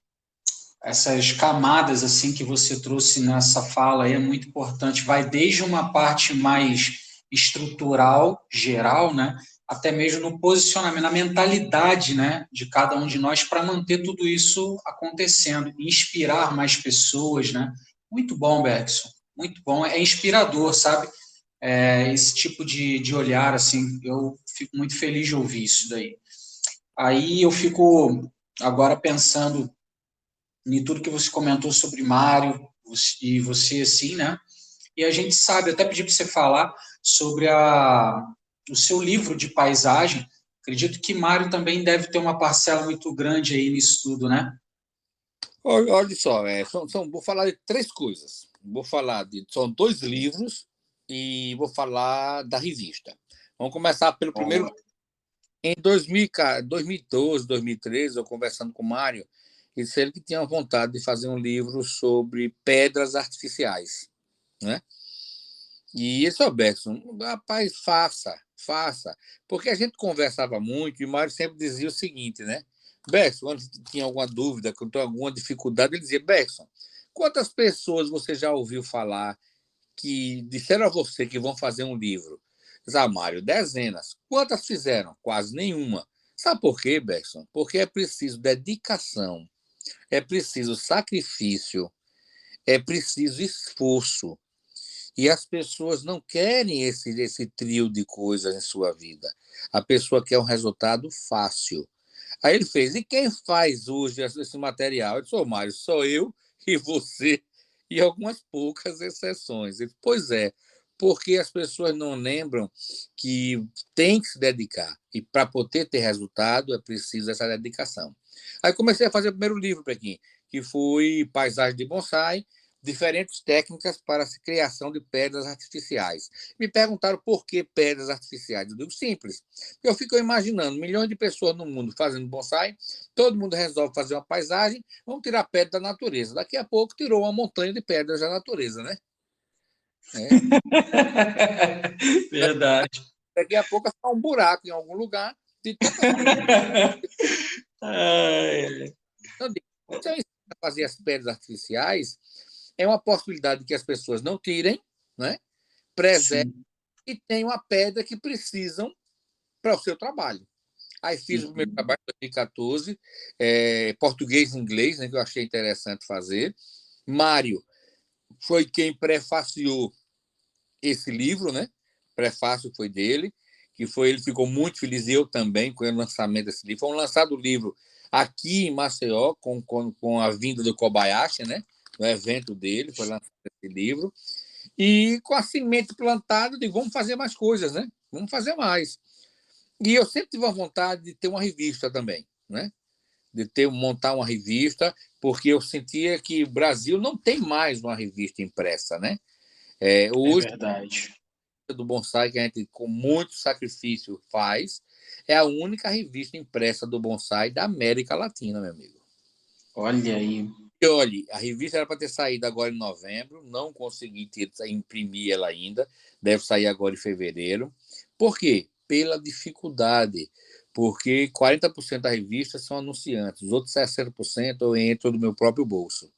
essas camadas assim que você trouxe nessa fala aí é muito importante. Vai desde uma parte mais estrutural, geral, né, até mesmo no posicionamento, na mentalidade, né, de cada um de nós para manter tudo isso acontecendo, inspirar mais pessoas, né? Muito bom, Bergson. Muito bom. É inspirador, sabe? Esse tipo de olhar, assim, eu fico muito feliz de ouvir isso daí. Aí eu fico agora pensando em tudo que você comentou sobre Mário e você, assim, né? E a gente sabe, até pedi para você falar sobre o seu livro de paisagem. Acredito que Mário também deve ter uma parcela muito grande aí nisso tudo, né? Olha só, vou falar de três coisas. São dois livros e vou falar da revista. Vamos começar pelo primeiro. Bom, Em 2012, 2013, eu conversando com o Mário, ele disse ele que tinha vontade de fazer um livro sobre pedras artificiais, né? E esse Robertson, rapaz, faça. Porque a gente conversava muito e o Mário sempre dizia o seguinte, né? Bergson, quando tinha alguma dúvida, quando tinha alguma dificuldade, ele dizia, Bergson, quantas pessoas você já ouviu falar que disseram a você que vão fazer um livro? Zamário, dezenas. Quantas fizeram? Quase nenhuma. Sabe por quê, Bergson? Porque é preciso dedicação, é preciso sacrifício, é preciso esforço. E as pessoas não querem esse trio de coisas em sua vida. A pessoa quer um resultado fácil. Aí ele fez, e quem faz hoje esse material? Eu disse, Mário, sou eu e você e algumas poucas exceções. Ele, pois é, porque as pessoas não lembram que tem que se dedicar. E para poder ter resultado é preciso essa dedicação. Aí comecei a fazer o primeiro livro para aqui, que foi Paisagem de Bonsai, diferentes técnicas para a criação de pedras artificiais. Me perguntaram por que pedras artificiais. Eu digo simples. Eu fico imaginando milhões de pessoas no mundo fazendo bonsai, todo mundo resolve fazer uma paisagem, vamos tirar pedra da natureza. Daqui a pouco tirou uma montanha de pedras da natureza, né? É. verdade. Daqui a pouco é só um buraco em algum lugar de tanta. Ai, Então, se eu ensino a fazer as pedras artificiais, é uma possibilidade que as pessoas não tirem, né? Preservem sim. e tenham a pedra que precisam para o seu trabalho. Aí fiz o primeiro Uhum. trabalho em 2014, português e inglês, né, que eu achei interessante fazer. Mário foi quem prefaciou esse livro, né? O prefácio foi dele, que foi, ele ficou muito feliz, e eu também, com o lançamento desse livro. Foi lançado o livro aqui em Maceió, com a vinda do Kobayashi, né? No evento dele, foi lançado esse livro. E com a semente plantada, de vamos fazer mais coisas, né? Vamos fazer mais. E eu sempre tive a vontade de ter uma revista também, né? Montar uma revista, porque eu sentia que o Brasil não tem mais uma revista impressa, né? É Hoje, verdade. do bonsai que a gente, com muito sacrifício, faz, é a única revista impressa do bonsai da América Latina, meu amigo. Olha aí. E olhe, a revista era para ter saído agora em novembro, não consegui imprimir ela ainda, deve sair agora em fevereiro. Por quê? Pela dificuldade, porque 40% da revista são anunciantes, os outros 60% eu entro do meu próprio bolso.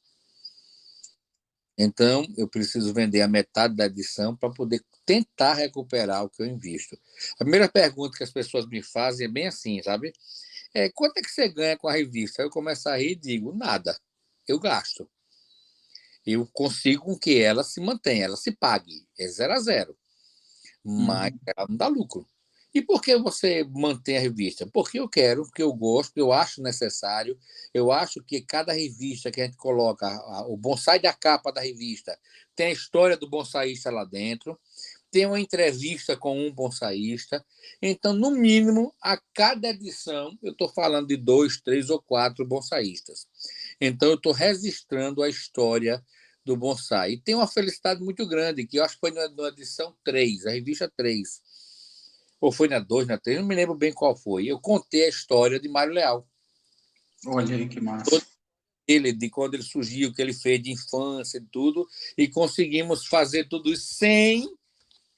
Então, eu preciso vender a metade da edição para poder tentar recuperar o que eu invisto. A primeira pergunta que as pessoas me fazem é bem assim, sabe? Quanto é que você ganha com a revista? Aí eu começo a rir e digo, nada, eu gasto. Eu consigo que ela se mantenha, ela se pague, é 0 a 0, mas Uhum. ela não dá lucro. E por que você mantém a revista? Porque eu quero, porque eu gosto, porque eu acho necessário. Eu acho que cada revista que a gente coloca, o bonsai da capa da revista, tem a história do bonsaísta lá dentro, tem uma entrevista com um bonsaísta. Então, no mínimo, a cada edição, eu estou falando de 2, 3 ou 4 bonsaístas. Então, eu estou registrando a história do bonsai. E tem uma felicidade muito grande, que eu acho que foi na edição 3, a revista 3. Ou foi na 2, na 3, não me lembro bem qual foi. Eu contei a história de Mário Leal. Olha aí que Todo massa. ele, de quando ele surgiu, o que ele fez de infância e tudo, e conseguimos fazer tudo isso sem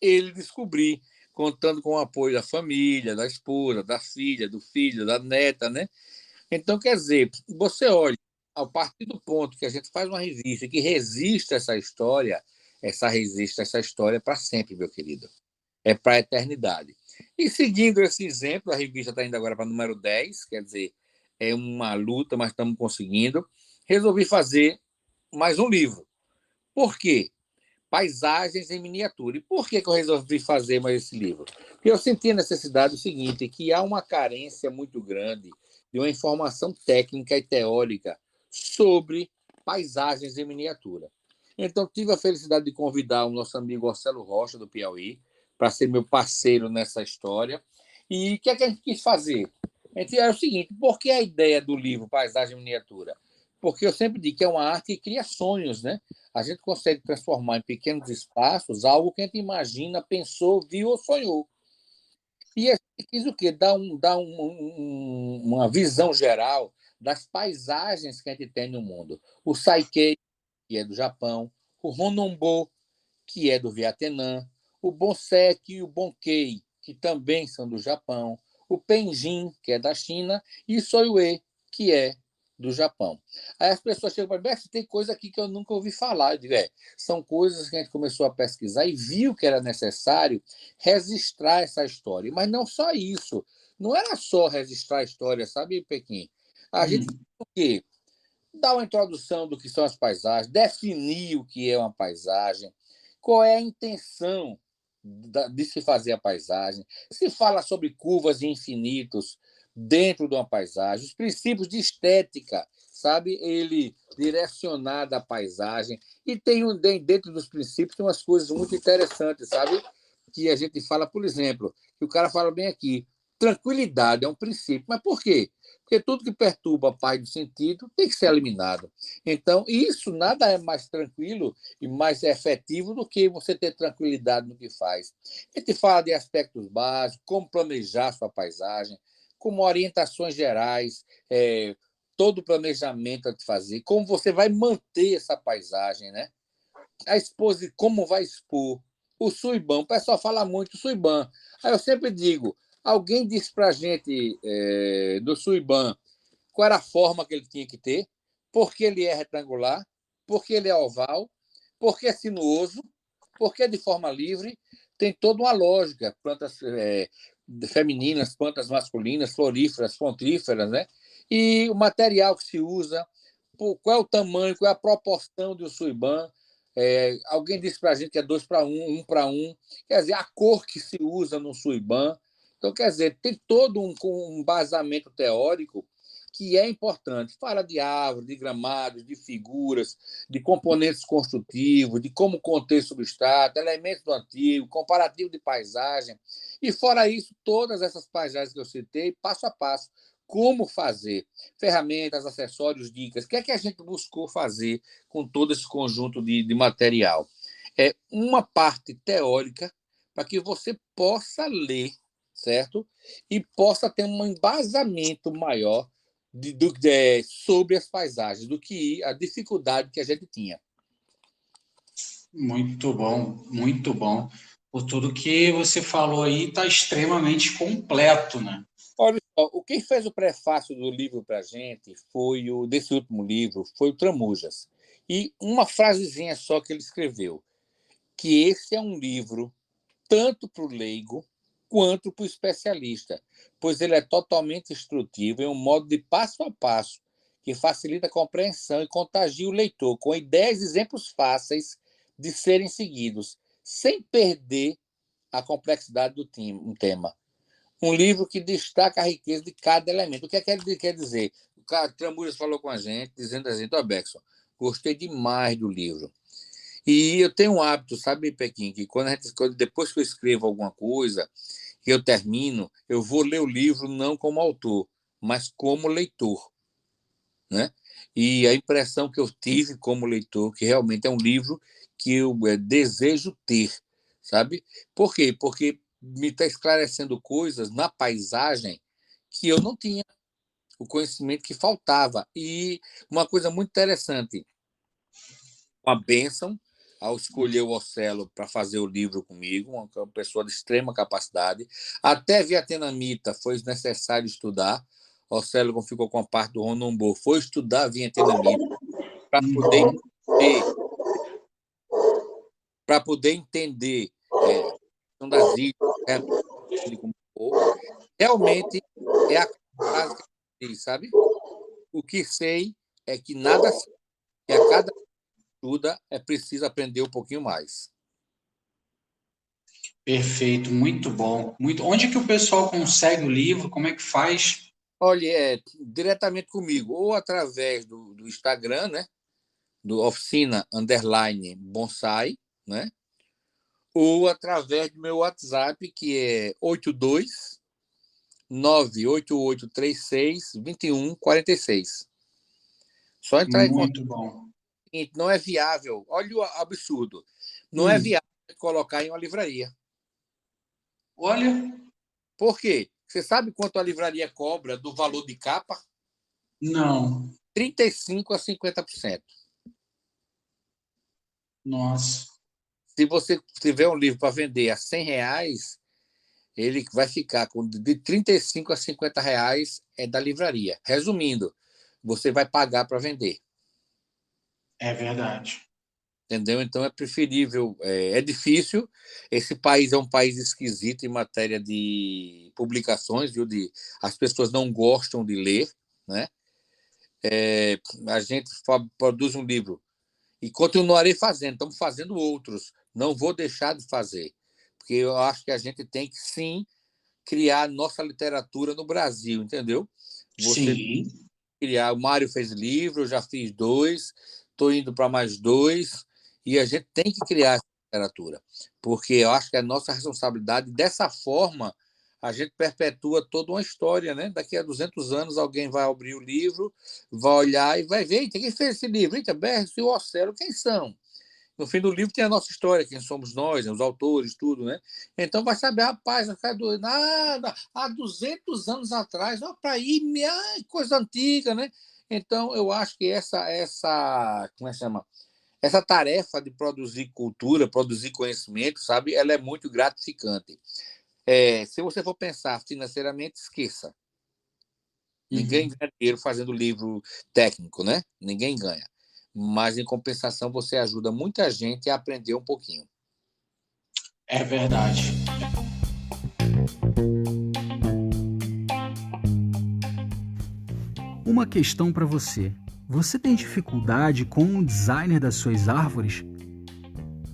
ele descobrir, contando com o apoio da família, da esposa, da filha, do filho, da neta, né? Então, quer dizer, você olha, a partir do ponto que a gente faz uma revista que resiste a essa história, essa resiste a essa história para sempre, meu querido. É para a eternidade. E seguindo esse exemplo, a revista está indo agora para o número 10, quer dizer, é uma luta, mas estamos conseguindo. Resolvi fazer mais um livro. Por quê? Paisagens em miniatura. E por que eu resolvi fazer mais esse livro? Porque eu senti a necessidade do seguinte, que há uma carência muito grande de uma informação técnica e teórica sobre paisagens em miniatura. Então, tive a felicidade de convidar o nosso amigo Marcelo Rocha, do Piauí, para ser meu parceiro nessa história. E o que é que a gente quis fazer? A gente era o seguinte, por que a ideia do livro Paisagem em Miniatura? Porque eu sempre digo que é uma arte que cria sonhos, né? A gente consegue transformar em pequenos espaços algo que a gente imagina, pensou, viu ou sonhou. E a gente quis o quê? Uma visão geral das paisagens que a gente tem no mundo. O Saikei, que é do Japão, o Honombo, que é do Vietnã, o Bonseki e o Bonkei, que também são do Japão, o Penjin, que é da China, e o Soyue, que é do Japão. Aí as pessoas chegam para mim, tem coisa aqui que eu nunca ouvi falar. Eu digo, são coisas que a gente começou a pesquisar e viu que era necessário registrar essa história. Mas não só isso. Não era só registrar a história, sabe, Pequim? A gente tem que dar uma introdução do que são as paisagens, definir o que é uma paisagem, qual é a intenção de se fazer a paisagem, se fala sobre curvas e infinitos dentro de uma paisagem, os princípios de estética, sabe? Ele direcionado à paisagem. E dentro dos princípios, tem umas coisas muito interessantes, sabe? Que a gente fala, por exemplo, que o cara fala bem aqui, tranquilidade é um princípio. Mas por quê? Porque tudo que perturba a paz do sentido tem que ser eliminado. Então, isso nada é mais tranquilo e mais efetivo do que você ter tranquilidade no que faz. A gente fala de aspectos básicos, como planejar sua paisagem, como orientações gerais, todo o planejamento a fazer, como você vai manter essa paisagem, né? A exposição, como vai expor. O Suiban, o pessoal fala muito do Suiban. Aí eu sempre digo, alguém disse para a gente do Suiban qual era a forma que ele tinha que ter, por que ele é retangular, por que ele é oval, por que é sinuoso, por que é de forma livre. Tem toda uma lógica. Plantas femininas, plantas masculinas, floríferas, frontíferas, né? E o material que se usa, qual é o tamanho, qual é a proporção do Suiban. Alguém disse para a gente que é 2:1, 1:1. Quer dizer, a cor que se usa no Suiban. Então, quer dizer, tem todo um embasamento teórico que é importante. Fala de árvores, de gramados, de figuras, de componentes construtivos, de como conter substrato, elementos do antigo, comparativo de paisagem. E, fora isso, todas essas paisagens que eu citei, passo a passo. Como fazer, ferramentas, acessórios, dicas. O que é que a gente buscou fazer com todo esse conjunto de material? É uma parte teórica para que você possa ler, certo? E possa ter um embasamento maior sobre as paisagens, do que a dificuldade que a gente tinha. Muito bom, muito bom. Por tudo que você falou aí, está extremamente completo, né? Olha só, quem fez o prefácio do livro para a gente desse último livro, foi o Tramujas. E uma frasezinha só que ele escreveu, que esse é um livro tanto para o leigo quanto para o especialista, pois ele é totalmente instrutivo, é um modo de passo a passo que facilita a compreensão e contagia o leitor com ideias e exemplos fáceis de serem seguidos, sem perder a complexidade do tema. Um livro que destaca a riqueza de cada elemento. O que é que ele quer dizer? O Tramujas falou com a gente, dizendo assim, Beckson, gostei demais do livro. E eu tenho um hábito, sabe, Pequim, que depois que eu escrevo alguma coisa, que eu termino, eu vou ler o livro não como autor, mas como leitor, né? E a impressão que eu tive como leitor, que realmente é um livro que eu desejo ter, sabe? Por quê? Porque me está esclarecendo coisas na paisagem que eu não tinha, o conhecimento que faltava. E uma coisa muito interessante, uma bênção ao escolher o Ocelo para fazer o livro comigo, uma pessoa de extrema capacidade. Até vietnamita foi necessário estudar. O Ocelo ficou com a parte do Ronombo, foi estudar vietnamita para poder entender a questão das ilhas, realmente é a frase que eu diz, sabe? O que sei é que nada sei, que a cada estuda é preciso aprender um pouquinho mais. Perfeito, muito bom. Muito. Onde que o pessoal consegue o livro? Como é que faz? Olha, diretamente comigo, ou através do Instagram, né? Do oficina_bonsai, né? Ou através do meu WhatsApp, que é 82 98836 2146. Só entrar em contato. Muito bom. Não é viável. Olha o absurdo. Não é Hum. viável colocar em uma livraria. Olha, Por quê? Você sabe quanto a livraria cobra do valor de capa? não. 35% a 50%. Nossa. Se você tiver um livro para vender a R$ 100, ele vai ficar com de 35 a 50 reais é da livraria. Resumindo, você vai pagar para vender. É verdade. Entendeu? Então é preferível, é difícil. Esse país é um país esquisito em matéria de publicações, viu? As pessoas não gostam de ler, né? A gente produz um livro e continuarei fazendo, estamos fazendo outros. Não vou deixar de fazer, porque eu acho que a gente tem que sim criar nossa literatura no Brasil, entendeu? Você Sim, criar. O Mário fez livro, eu já fiz 2, estou indo para mais 2, e a gente tem que criar essa literatura, porque eu acho que é nossa responsabilidade. Dessa forma, a gente perpetua toda uma história, né? Daqui a 200 anos, alguém vai abrir o livro, vai olhar e vai ver: eita, quem fez esse livro? Eita, Bergs e o Ocelo, quem são? No fim do livro tem a nossa história, quem somos nós, né, os autores, tudo, né? Então vai saber, rapaz, vai ficar doido. Nada, há 200 anos atrás, ó, para aí, coisa antiga, né? Então eu acho que como é que chama? Essa tarefa de produzir cultura, produzir conhecimento, sabe? Ela é muito gratificante. Se você for pensar financeiramente, esqueça. Ninguém uhum. ganha dinheiro fazendo livro técnico, né? Ninguém ganha. Mas, em compensação, você ajuda muita gente a aprender um pouquinho. É verdade. Uma questão para você. Você tem dificuldade com o designer das suas árvores?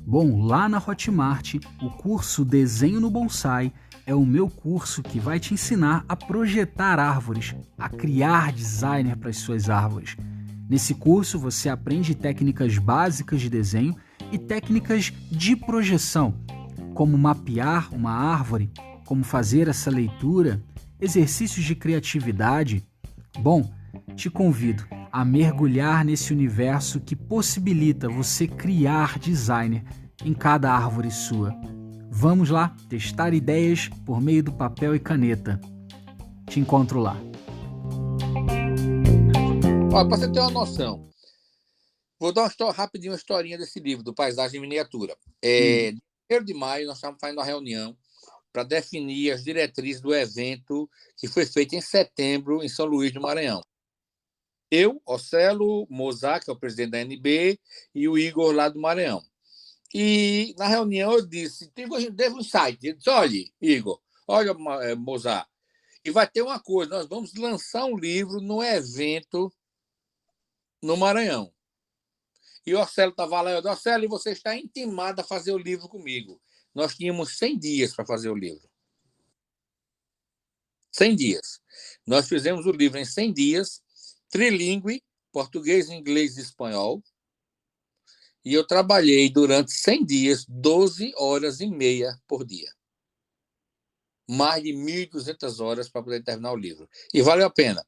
Bom, lá na Hotmart, o curso Desenho no Bonsai é o meu curso que vai te ensinar a projetar árvores, a criar designer para as suas árvores. Nesse curso você aprende técnicas básicas de desenho e técnicas de projeção, como mapear uma árvore, como fazer essa leitura, exercícios de criatividade. Bom, te convido a mergulhar nesse universo que possibilita você criar designer em cada árvore sua. Vamos lá testar ideias por meio do papel e caneta. Te encontro lá. Para você ter uma noção, vou dar rapidinho uma historinha desse livro, do Paisagem em Miniatura. Hum. 1º de maio, nós estávamos fazendo uma reunião para definir as diretrizes do evento que foi feito em setembro em São Luís do Maranhão. Eu, Ocelo, Mozart, que é o presidente da NB, e o Igor lá do Maranhão. E na reunião eu disse, teve um insight. Eu disse: olha, Igor, olha, Mozart, e vai ter uma coisa, nós vamos lançar um livro no evento no Maranhão. E o Ocelo estava lá, eu disse: Ocelo, você está intimado a fazer o livro comigo. Nós tínhamos 100 dias para fazer o livro. 100 dias. Nós fizemos o livro em 100 dias, trilingue, português, inglês e espanhol. E eu trabalhei durante 100 dias, 12 horas e meia por dia. Mais de 1.200 horas para poder terminar o livro. E valeu a pena.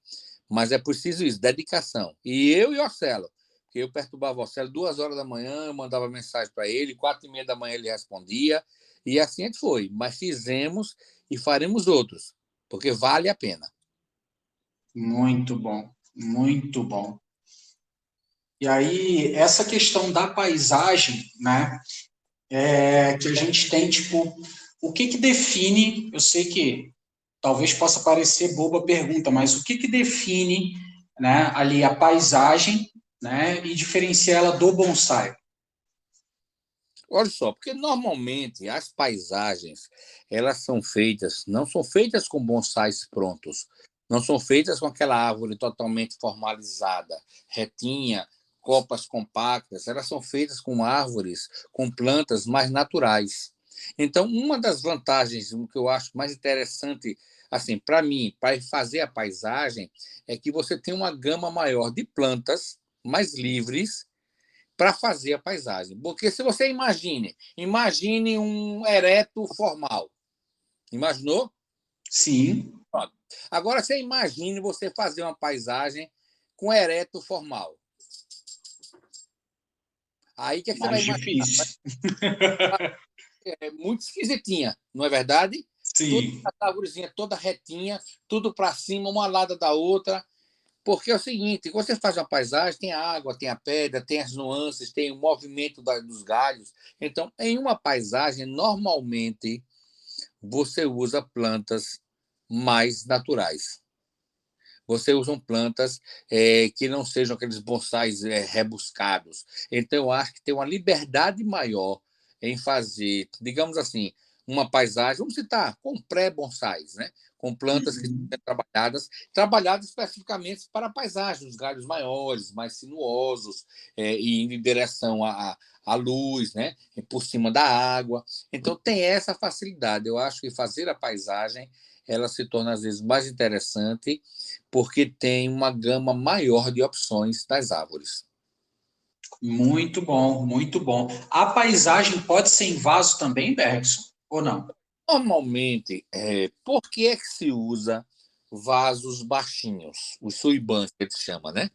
Mas é preciso isso, dedicação. E eu e o Ocelo, porque eu perturbava o Ocelo 2 horas da manhã, eu mandava mensagem para ele, 4h30 da manhã ele respondia, e assim a gente foi. Mas fizemos e faremos outros, porque vale a pena. Muito bom, muito bom. E aí, essa questão da paisagem, né, que a gente tem, tipo, o que que define, eu sei que talvez possa parecer boba a pergunta, mas o que que define, né, ali a paisagem, né, e diferencia ela do bonsai? Olha só, porque normalmente as paisagens, elas são feitas, não são feitas com bonsais prontos, não são feitas com aquela árvore totalmente formalizada, retinha, copas compactas, elas são feitas com árvores, com plantas mais naturais. Então, uma das vantagens, o que eu acho mais interessante, assim, para mim, para fazer a paisagem, é que você tem uma gama maior de plantas mais livres para fazer a paisagem. Porque se você imagine um ereto formal. Imaginou? Sim, Pronto. Agora você imagine você fazer uma paisagem com ereto formal. Aí que você vai Mais imaginar? difícil. É muito esquisitinha, não é verdade? Toda Sim. a árvorezinha toda retinha, tudo para cima, uma ao lado da outra. Porque é o seguinte, quando você faz uma paisagem, tem a água, tem a pedra, tem as nuances, tem o movimento dos galhos. Então, em uma paisagem, normalmente, você usa plantas mais naturais. Você usa plantas que não sejam aqueles bonsais rebuscados. Então, eu acho que tem uma liberdade maior em fazer, digamos assim, uma paisagem, vamos citar, com pré-bonsais, né? Com plantas que Uhum. são trabalhadas especificamente para a paisagem, os galhos maiores, mais sinuosos, e indo em direção à luz, né? Por cima da água. Então, tem essa facilidade. Eu acho que fazer a paisagem ela se torna, às vezes, mais interessante porque tem uma gama maior de opções das árvores. Muito bom, muito bom. A paisagem pode ser em vaso também, Bergson? Ou não? Normalmente, por que é que se usa vasos baixinhos, os suibans que se chama, né?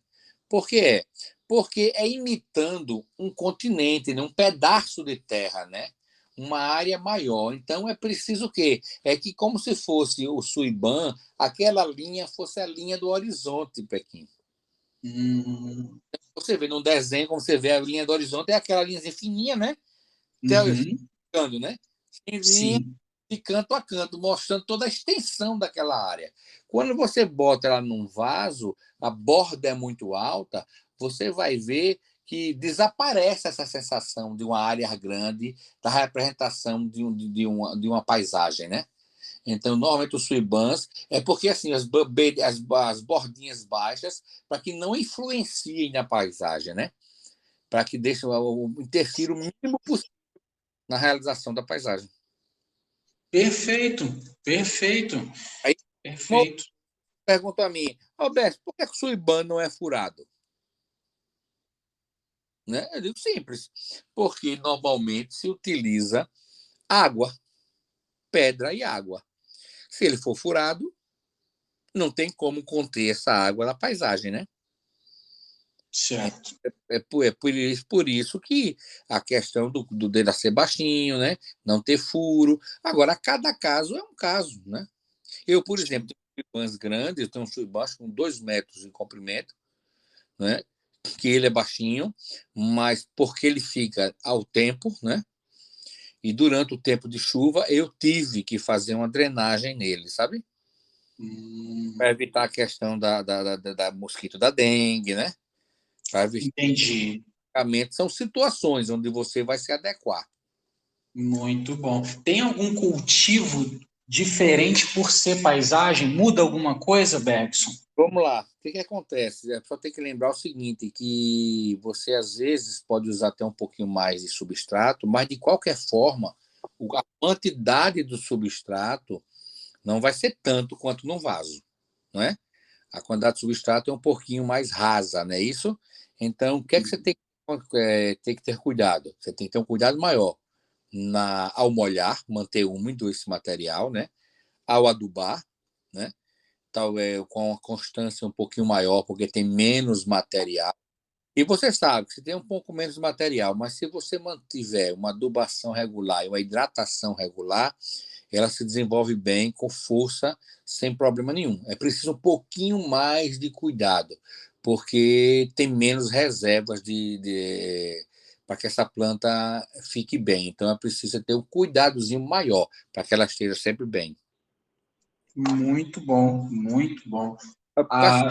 Por que é? Porque é imitando um continente, né? Um pedaço de terra, né? Uma área maior. Então é preciso o quê? É que como se fosse o suiban, aquela linha fosse a linha do horizonte, Pequim. Hum, Você vê num desenho, como você vê a linha do horizonte, é aquela linhazinha fininha, né? uhum, Ficando, né? Sem linha sim. de canto a canto, mostrando toda a extensão daquela área. Quando você bota ela num vaso, a borda é muito alta, você vai ver que desaparece essa sensação de uma área grande, da representação de uma paisagem, né? Então, normalmente os suibans é porque assim as bordinhas baixas para que não influenciem na paisagem, né? Para que deixe interfira o mínimo possível na realização da paisagem. Perfeito, perfeito, Aí, uma outra perfeito. pergunta a mim, Alberto, por que o suiban não é furado? Né? Eu digo simples, porque normalmente se utiliza água, pedra e água. Se ele for furado, não tem como conter essa água na paisagem, né? Certo. É por isso que a questão do dele ser baixinho, né? Não ter furo. Agora, cada caso é um caso, né? Eu, por exemplo, Sim. tenho suibãs grandes, eu tenho um suibã com 2 metros de comprimento, né? Que ele é baixinho, mas porque ele fica ao tempo, né? E durante o tempo de chuva, eu tive que fazer uma drenagem nele, sabe? Para Hum, evitar a questão da mosquito da dengue, né? Para evitar entendi. são situações onde você vai se adequar. Muito bom. Tem algum cultivo diferente por ser paisagem? Muda alguma coisa, Bergson? Vamos lá. O que acontece? A pessoa tem que lembrar o seguinte, que você às vezes pode usar até um pouquinho mais de substrato, mas de qualquer forma, a quantidade do substrato não vai ser tanto quanto no vaso, não é? A quantidade de substrato é um pouquinho mais rasa, não é isso? Então, o que é que você tem que ter cuidado? Você tem que ter um cuidado maior ao molhar, manter úmido esse material, né? Ao adubar, né? Com uma constância um pouquinho maior, porque tem menos material. E você sabe que você tem um pouco menos material, mas se você mantiver uma adubação regular e uma hidratação regular, ela se desenvolve bem, com força, sem problema nenhum. É preciso um pouquinho mais de cuidado, porque tem menos reservas para que essa planta fique bem. Então, é preciso ter um cuidadozinho maior para que ela esteja sempre bem. Muito bom, muito bom. Só Ah,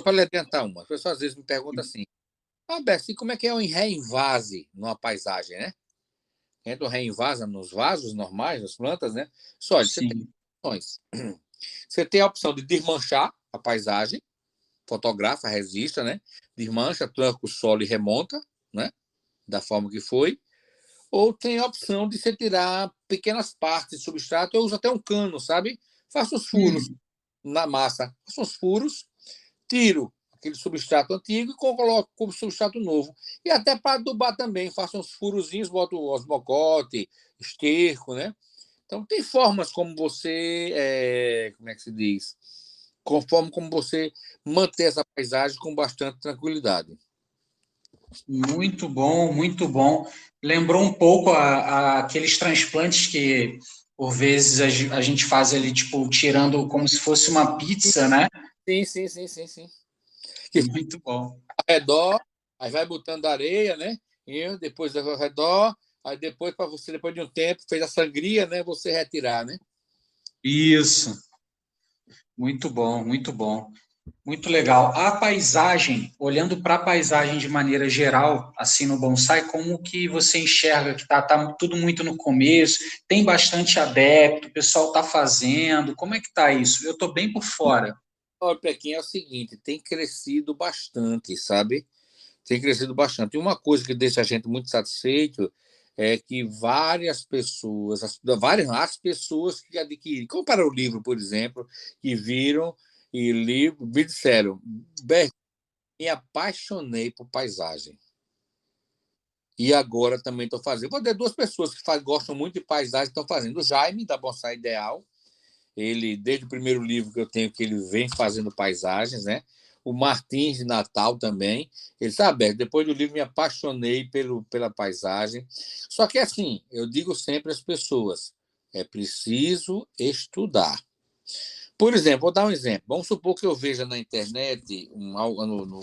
para lhe adiantar uma, as pessoas às vezes me perguntam assim, Bess, e como é que é o reinvase numa paisagem, né? Entra o reinvasa nos vasos normais, nas plantas, né? Só, você tem sim. opções. Você tem a opção de desmanchar a paisagem, fotografa, registra, né? Desmancha, tranca o solo e remonta, né? Da forma que foi. Ou tem a opção de você tirar pequenas partes de substrato. Eu uso até um cano, sabe? Faço os furos Hum, na massa, faço os furos, tiro aquele substrato antigo e coloco como substrato novo. E até para adubar também, faço uns furozinhos, boto osmocote, esterco, né? Então, tem formas como você, como é que se diz? Conforme como você manter essa paisagem com bastante tranquilidade. Muito bom, muito bom. Lembrou um pouco aqueles transplantes que, por vezes, a gente faz ali, tipo, tirando como se fosse uma pizza, né? Sim, sim, sim, sim, sim. Que fica Muito bom. ao redor, aí vai botando areia, né? E depois ao redor, aí depois, para você, depois de um tempo, fez a sangria, né? Você retirar, né? Isso. Muito bom, muito bom. Muito legal. A paisagem, olhando para a paisagem de maneira geral, assim no bonsai, como que você enxerga que tá tudo muito no começo, tem bastante adepto, o pessoal está fazendo, como é que tá isso? Eu estou bem por fora. Olha, Pequim, é o seguinte, tem crescido bastante, sabe? Tem crescido bastante. E uma coisa que deixa a gente muito satisfeito é que várias pessoas, as pessoas que adquirem, compraram o livro, por exemplo, que viram e me disseram, "Berg, me apaixonei por paisagem. E agora também estou fazendo. Vou ter duas pessoas que gostam muito de paisagem, estão fazendo. O Jaime, da Bonsai Ideal, ele, desde o primeiro livro que eu tenho, que ele vem fazendo paisagens, né? O Martins de Natal também. Ele sabe, depois do livro me apaixonei pela paisagem. Só que assim, eu digo sempre às pessoas, é preciso estudar. Por exemplo, vou dar um exemplo. Vamos supor que eu veja na internet, no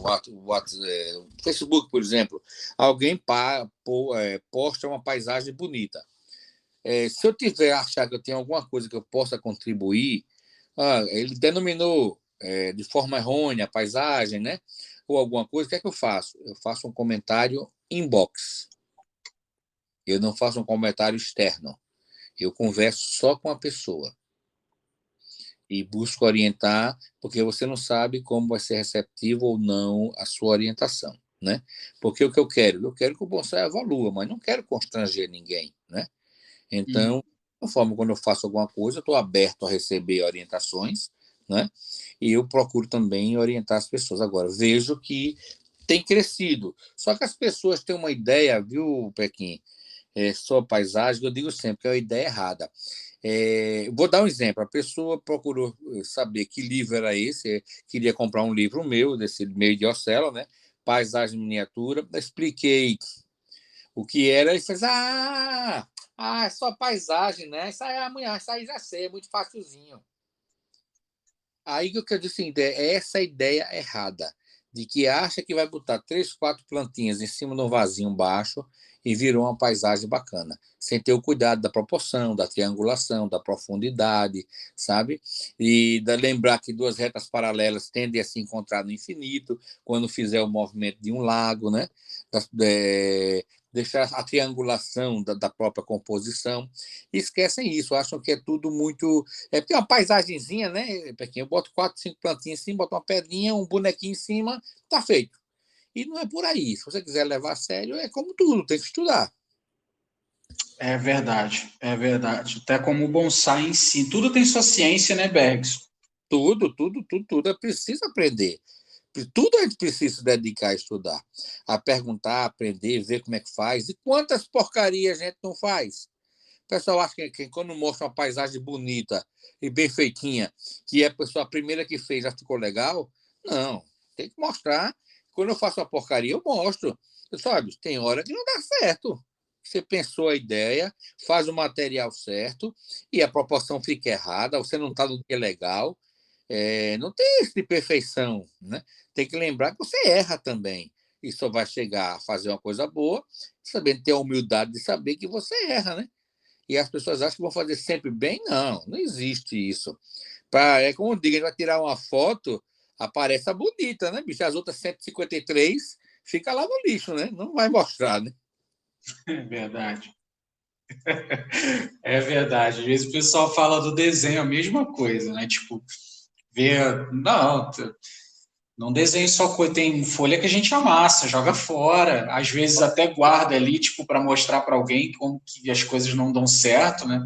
Facebook, por exemplo, alguém posta uma paisagem bonita. Se eu tiver achar que eu tenho alguma coisa que eu possa contribuir, ele denominou de forma errônea a paisagem, né? Ou alguma coisa, o que é que eu faço? Eu faço um comentário inbox. Eu não faço um comentário externo. Eu converso só com a pessoa e busco orientar, porque você não sabe como vai ser receptivo ou não a sua orientação, né? Porque o que eu quero? Eu quero que o bonsai evolua, mas não quero constranger ninguém, né? Hum. Então, conforme quando eu faço alguma coisa, eu estou aberto a receber orientações, né? E eu procuro também orientar as pessoas. Agora, vejo que tem crescido. Só que as pessoas têm uma ideia, viu, Pequim? Só paisagem, eu digo sempre que é uma ideia errada. Vou dar um exemplo. A pessoa procurou saber que livro era esse, queria comprar um livro meu, desse meio de Ocela, né? Paisagem miniatura. Expliquei o que era e fez: é só paisagem, né? Isso aí amanhã, isso aí já sei, é muito facilzinho. Aí o que eu disse assim, é essa ideia errada, de que acha que vai botar 3, 4 plantinhas em cima de um vasinho baixo e virou uma paisagem bacana, sem ter o cuidado da proporção, da triangulação, da profundidade, sabe? E lembrar que duas retas paralelas tendem a se encontrar no infinito quando fizer o movimento de um lago, né? Deixar a triangulação da própria composição. E esquecem isso, acham que é tudo muito porque é uma paisagenzinha, né, Pequinho? Eu boto 4, 5 plantinhas em cima, boto uma pedrinha, um bonequinho em cima, tá feito. E não é por aí. Se você quiser levar a sério, é como tudo, tem que estudar. É verdade, é verdade. Até como o bonsai em si, tudo tem sua ciência, né, Bergs? Tudo, tudo, tudo, tudo. É preciso aprender. Tudo a gente precisa se dedicar a estudar, a perguntar, a aprender, ver como é que faz. E quantas porcarias a gente não faz? O pessoal acha que quando mostra uma paisagem bonita e bem feitinha, que é a pessoa a primeira que fez já ficou legal. Não, tem que mostrar. Quando eu faço uma porcaria, eu mostro. Sabe, tem hora que não dá certo. Você pensou a ideia, faz o material certo e a proporção fica errada, você não está no que é legal. Não tem isso de perfeição, né? Tem que lembrar que você erra também. E só vai chegar a fazer uma coisa boa, sabendo ter a humildade de saber que você erra, né? E as pessoas acham que vão fazer sempre bem. Não, não existe isso. É como eu digo, a gente vai tirar uma foto, aparece a bonita, né, bicho? As outras 153 fica lá no lixo, né? Não vai mostrar, né? É verdade. É verdade. Às vezes o pessoal fala do desenho, a mesma coisa, né? Tipo, ver. Não, não desenho só coisa. Tem folha que a gente amassa, joga fora. Às vezes até guarda ali, tipo, para mostrar para alguém como que as coisas não dão certo, né?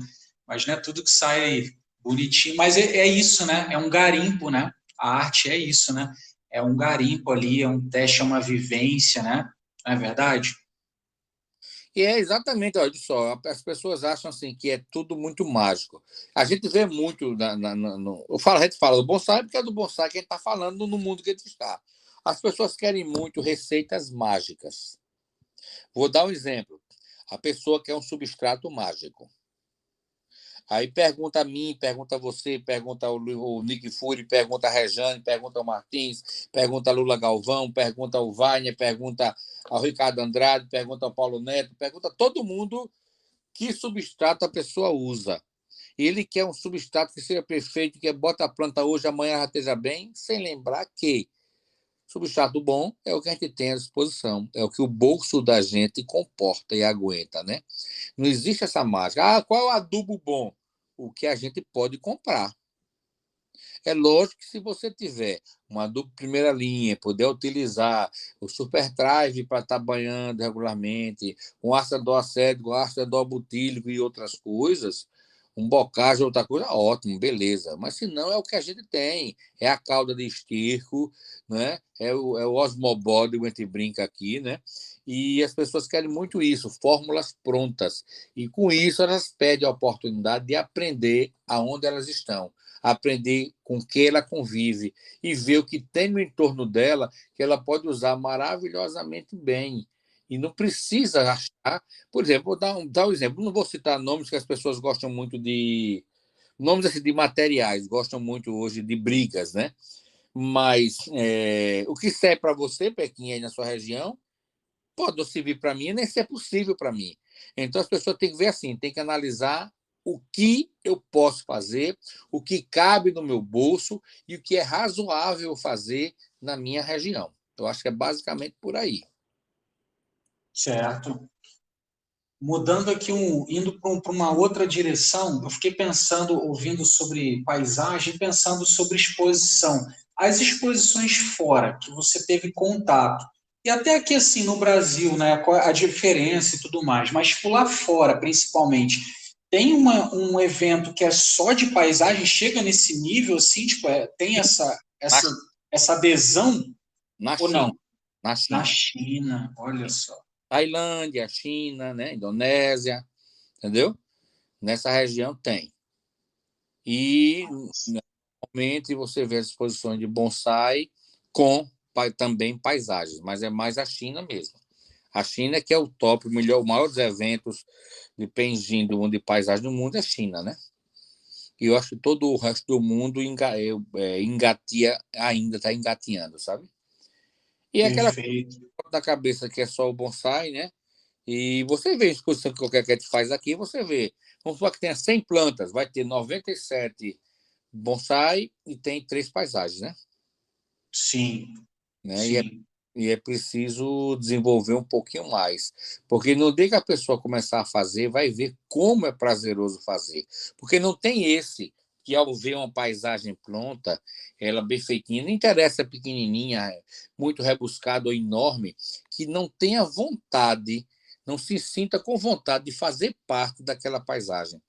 Mas não é tudo que sai bonitinho. Mas é isso, né? É um garimpo, né? A arte é isso, né? É um garimpo ali, é um teste, é uma vivência, né? Não é verdade? E é exatamente, olha só, as pessoas acham assim que é tudo muito mágico. A gente vê muito, a gente fala do bonsai porque é do bonsai que a gente está falando no mundo que a gente está. As pessoas querem muito receitas mágicas. Vou dar um exemplo. A pessoa quer um substrato mágico. Aí pergunta a mim, pergunta a você, pergunta o Nick Fury, pergunta a Rejane, pergunta ao Martins, pergunta a Lula Galvão, pergunta ao Wagner, pergunta ao Ricardo Andrade, pergunta ao Paulo Neto, pergunta a todo mundo que substrato a pessoa usa. Ele quer um substrato que seja perfeito, que bota a planta hoje, amanhã ela esteja bem, sem lembrar que substrato bom é o que a gente tem à disposição, é o que o bolso da gente comporta e aguenta, né? Não existe essa mágica. Ah, qual é o adubo bom? O que a gente pode comprar. É lógico que se você tiver um adubo primeira linha, puder utilizar o Super Thrive para estar banhando regularmente, um ácido acético, ácido butílico e outras coisas, um bocage, outra coisa, ótimo, beleza. Mas se não, é o que a gente tem. É a cauda de esterco, né? É o osmobode, a gente brinca aqui, né? E as pessoas querem muito isso, fórmulas prontas. E com isso elas pedem a oportunidade de aprender aonde elas estão, aprender com que ela convive e ver o que tem no entorno dela que ela pode usar maravilhosamente bem. E não precisa achar. Por exemplo, vou dar um exemplo. Não vou citar nomes que as pessoas gostam muito de. Nomes assim, de materiais, gostam muito hoje de brigas, né? Mas o que serve para você, Pequinha, aí na sua região, pode não servir para mim, nem ser possível para mim. Então, as pessoas têm que ver assim, têm que analisar o que eu posso fazer, o que cabe no meu bolso e o que é razoável fazer na minha região. Eu acho que é basicamente por aí. Certo. Mudando aqui, indo para uma outra direção, eu fiquei pensando, ouvindo sobre paisagem, pensando sobre exposição. As exposições fora, que você teve contato, e até aqui assim no Brasil, né, qual a diferença e tudo mais, mas por lá fora, principalmente, tem um evento que é só de paisagem, chega nesse nível assim, tipo, tem Na, essa adesão na ou China, não? na Na China. China, olha só. Tailândia, China, né? Indonésia, entendeu? Nessa região tem. E normalmente você vê as exposições de bonsai com também paisagens, mas é mais a China mesmo. A China que é o top, o maior dos eventos de Penjin do mundo de paisagem do mundo é a China, né? E eu acho que todo o resto do mundo engatia, ainda está engatinhando, sabe? E aquela Perfeito. coisa da cabeça que é só o bonsai, né? E você vê a exposição que qualquer que faz aqui, você vê. Vamos supor que tenha 100 plantas, vai ter 97 bonsai e tem 3 paisagens, né? Sim, Né? sim. E é preciso desenvolver um pouquinho mais. Porque no dia que a pessoa começar a fazer, vai ver como é prazeroso fazer. Porque não tem esse que, ao ver uma paisagem pronta, ela bem feitinha, não interessa pequenininha, muito rebuscada ou enorme, que não tenha vontade, não se sinta com vontade de fazer parte daquela paisagem.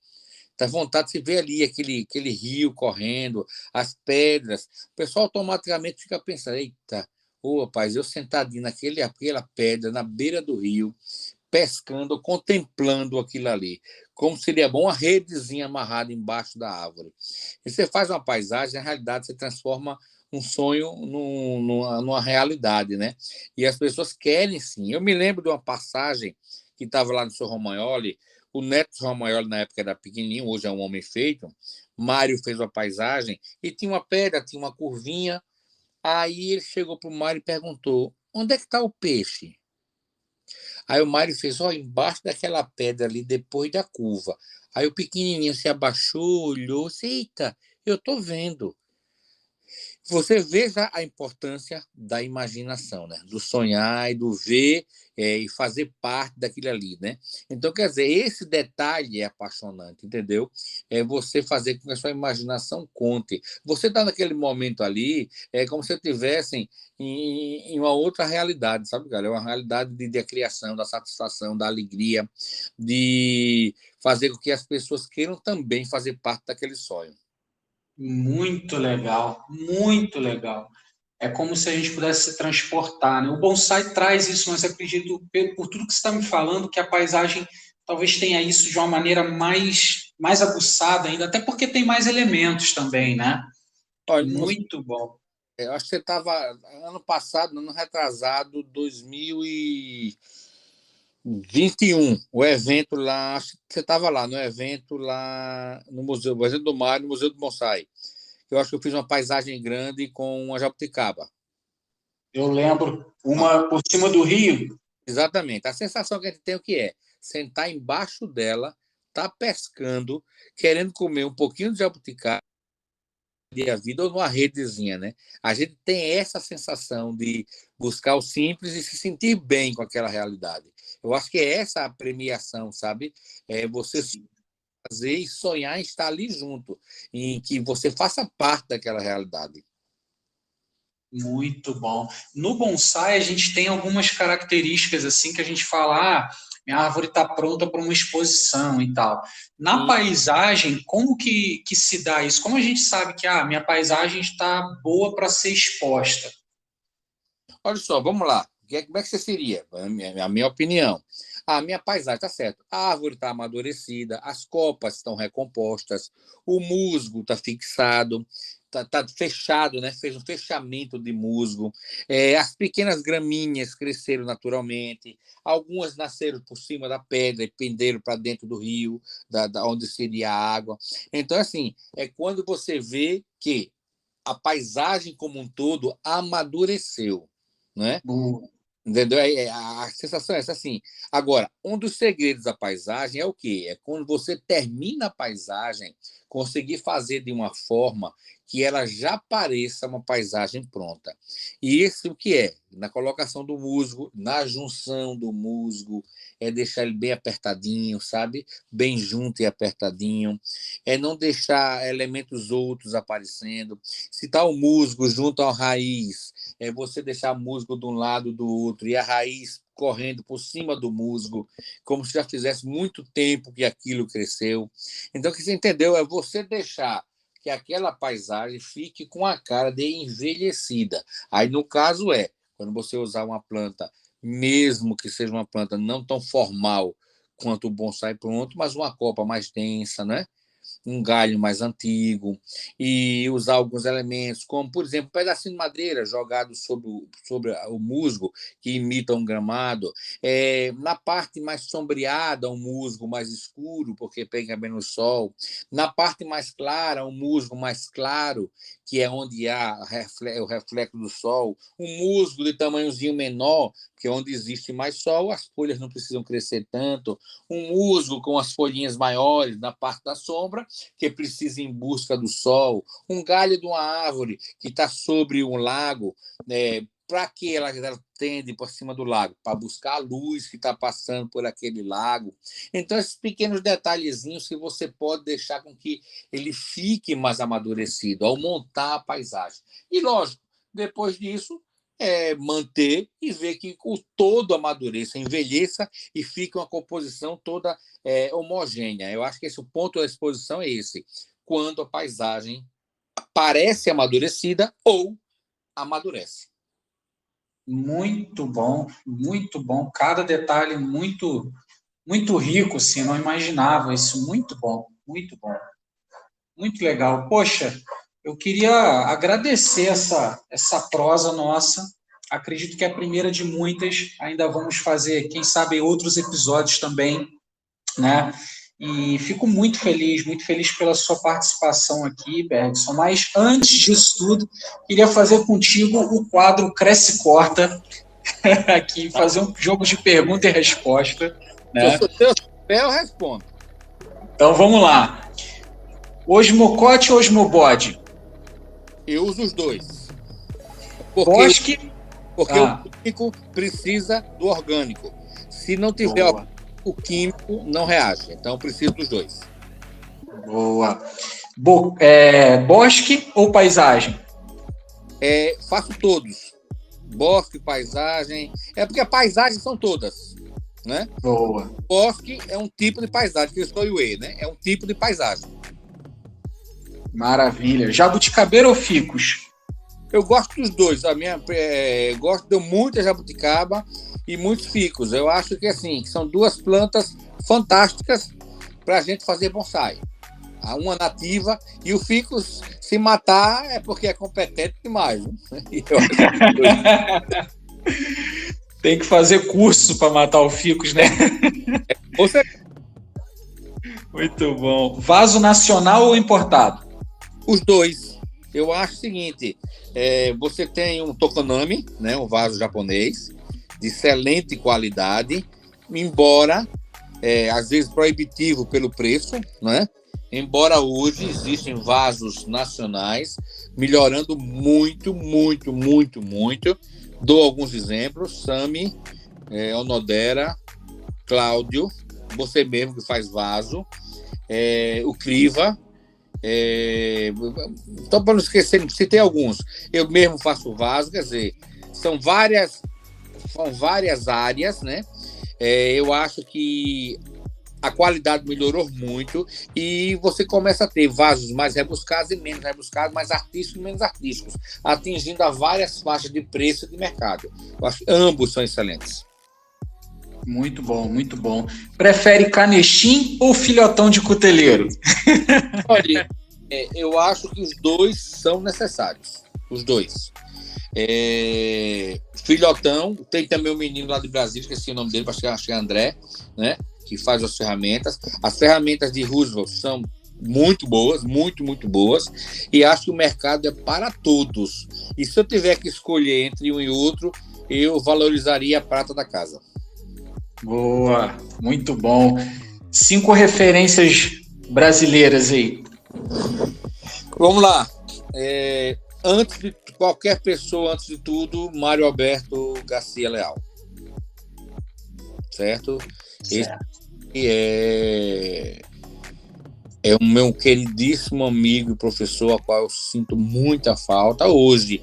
Dá vontade de se ver ali aquele rio correndo, as pedras. O pessoal automaticamente fica pensando: eita, ô rapaz, eu sentadinho aquela pedra, na beira do rio, pescando, contemplando aquilo ali. Como seria bom uma redezinha amarrada embaixo da árvore. E você faz uma paisagem, na realidade, você transforma um sonho numa realidade, né? E as pessoas querem sim. Eu me lembro de uma passagem que estava lá no seu Romagnoli. O neto do Romagnoli, na época, era pequenininho, hoje é um homem feito. Mário fez uma paisagem e tinha uma pedra, tinha uma curvinha. Aí ele chegou para o Mário e perguntou: onde é que está o peixe? Aí o Mário fez: ó, embaixo daquela pedra ali, depois da curva. Aí o pequenininho se abaixou, olhou, disse: eita, eu estou vendo. Você veja a importância da imaginação, né? Do sonhar e do ver e fazer parte daquilo ali, né? Então, quer dizer, esse detalhe é apaixonante, entendeu? É você fazer com que a sua imaginação conte. Você está naquele momento ali, é como se estivessem em uma outra realidade, sabe, cara? É uma realidade de criação, da satisfação, da alegria, de fazer com que as pessoas queiram também fazer parte daquele sonho. Muito legal, muito legal. É como se a gente pudesse se transportar, né? O bonsai traz isso, mas acredito, por tudo que você está me falando, que a paisagem talvez tenha isso de uma maneira mais aguçada ainda, até porque tem mais elementos também, né? Olha, Muito bom. Eu acho que você estava ano passado, ano retrasado, 2021, o evento lá, acho que você estava lá, no evento lá no Museu, o evento do Mar, no Museu do Bonsai. Eu acho que eu fiz uma paisagem grande com uma jabuticaba. Eu lembro, uma por cima do rio. Exatamente. A sensação que a gente tem o que é? Sentar embaixo dela, tá pescando, querendo comer um pouquinho de jabuticaba a vida ou numa redezinha, né? A gente tem essa sensação de buscar o simples e se sentir bem com aquela realidade. Eu acho que é essa a premiação, sabe? É você fazer e sonhar em estar ali junto, em que você faça parte daquela realidade. Muito bom. No bonsai, a gente tem algumas características assim que a gente fala, minha árvore está pronta para uma exposição e tal. Na E, paisagem, como que se dá isso? Como a gente sabe que minha paisagem está boa para ser exposta? olha só, vamos lá. Como é que você seria? A minha opinião. A minha paisagem está certo. A árvore está amadurecida, as copas estão recompostas, o musgo está fixado, está fechado, né? Fez um fechamento de musgo. As pequenas gramíneas cresceram naturalmente, algumas nasceram por cima da pedra e penderam para dentro do rio, onde seria a água. Então, assim, é quando você vê que a paisagem como um todo amadureceu, né? Boa. Entendeu? A sensação é essa assim. Agora, um dos segredos da paisagem é o quê? É quando você termina a paisagem, conseguir fazer de uma forma que ela já pareça uma paisagem pronta. E esse o que é? Na colocação do musgo, na junção do musgo, é deixar ele bem apertadinho, sabe? Bem junto e apertadinho. É não deixar elementos outros aparecendo. Se está o musgo junto à raiz, é você deixar musgo de um lado do outro e a raiz correndo por cima do musgo, como se já fizesse muito tempo que aquilo cresceu. Então, o que você entendeu é você deixar que aquela paisagem fique com a cara de envelhecida. Aí, no caso, quando você usar uma planta, mesmo que seja uma planta não tão formal quanto o bonsai pronto, mas uma copa mais densa, né? Um galho mais antigo, e usar alguns elementos, como, por exemplo, um pedacinho de madeira jogado sobre o musgo, que imita um gramado. Na parte mais sombreada, um musgo mais escuro, porque pega bem no sol. Na parte mais clara, um musgo mais claro, que é onde há o reflexo do sol. Um musgo de tamanhozinho menor, que é onde existe mais sol, as folhas não precisam crescer tanto. Um musgo com as folhinhas maiores na parte da sombra, que precisa ir em busca do sol. Um galho de uma árvore que está sobre um lago, para que ela tende por cima do lago? Para buscar a luz que está passando por aquele lago. Então, esses pequenos detalhezinhos que você pode deixar com que ele fique mais amadurecido ao montar a paisagem. E, lógico, depois disso, manter e ver que o todo amadureça, envelheça e fique uma composição toda homogênea. Eu acho que o ponto da exposição é esse, quando a paisagem parece amadurecida ou amadurece. Muito bom, muito bom. Cada detalhe muito, muito rico, assim, não imaginava isso. Muito bom, muito bom. Muito legal. Poxa, eu queria agradecer essa prosa nossa. Acredito que é a primeira de muitas. Ainda vamos fazer, quem sabe, outros episódios também, né? E fico muito feliz pela sua participação aqui, Bergson. Mas antes disso tudo, queria fazer contigo o quadro Cresce e Corta, aqui, fazer um jogo de pergunta e resposta. Né? Se eu sou eu respondo. Então vamos lá. Osmocote ou osmobode? Eu uso os dois. Bosque. Porque o químico precisa do orgânico. Se não tiver o químico, não reage. Então, eu preciso dos dois. Boa. Bosque ou paisagem? Faço todos. Bosque, paisagem. Porque a paisagem são todas. Né? Boa. Bosque é um tipo de paisagem, que eu estou né? É um tipo de paisagem. Maravilha. Jabuticabeira ou ficus? Eu gosto dos dois. Gosto de muita jabuticaba e muitos ficus. Eu acho que assim, são duas plantas fantásticas para a gente fazer bonsai. uma nativa, e o ficus, se matar, é porque é competente demais. Né? Tem que fazer curso para matar o ficus, né? Você... Muito bom. Vaso nacional ou importado? Os dois. Eu acho o seguinte, você tem um tokonami, né, um vaso japonês, de excelente qualidade, embora, às vezes, proibitivo pelo preço, né? Embora hoje existem vasos nacionais melhorando muito, muito, muito, muito. Dou alguns exemplos: Sami, Onodera, Cláudio, você mesmo que faz vaso, o Criva. Então, para não esquecer, citei alguns. Eu mesmo faço vaso, quer dizer, são várias áreas, né? Eu acho que a qualidade melhorou muito e você começa a ter vasos mais rebuscados e menos rebuscados, mais artísticos e menos artísticos, atingindo a várias faixas de preço de mercado. Eu acho que ambos são excelentes. Muito bom, muito bom. Prefere canechim ou filhotão de cuteleiro? Olha, eu acho que os dois são necessários. Os dois. Filhotão, tem também um menino lá de Brasília, esqueci o nome dele, acho que é André, né? Que faz as ferramentas. As ferramentas de Roosevelt são muito boas, muito, muito boas, e acho que o mercado é para todos. E se eu tiver que escolher entre um e outro, eu valorizaria a prata da casa. Boa, muito bom. 5 referências brasileiras aí. Vamos lá. Antes de qualquer pessoa, antes de tudo, Mário Alberto Garcia Leal. Certo? Esse é o meu queridíssimo amigo e professor, a qual eu sinto muita falta, hoje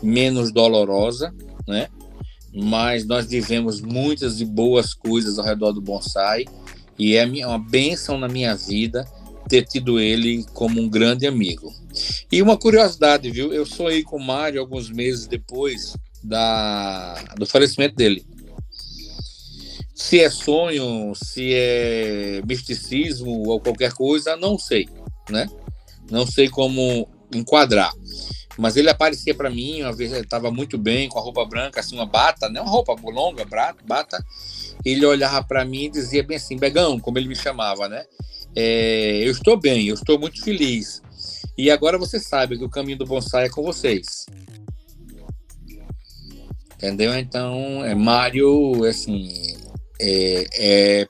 menos dolorosa, né? Mas nós vivemos muitas e boas coisas ao redor do bonsai, e é uma bênção na minha vida ter tido ele como um grande amigo. E uma curiosidade, viu? Eu sonhei com o Mário alguns meses depois do falecimento dele. Se é sonho, se é misticismo ou qualquer coisa, não sei, né? Não sei como enquadrar. Mas ele aparecia para mim, uma vez ele estava muito bem, com a roupa branca, assim, uma bata, né? Uma roupa longa, bata. Ele olhava para mim e dizia bem assim, Begão, como ele me chamava, né? Eu estou bem, eu estou muito feliz. E agora você sabe que o caminho do bonsai é com vocês. Entendeu? Então, Mário, assim...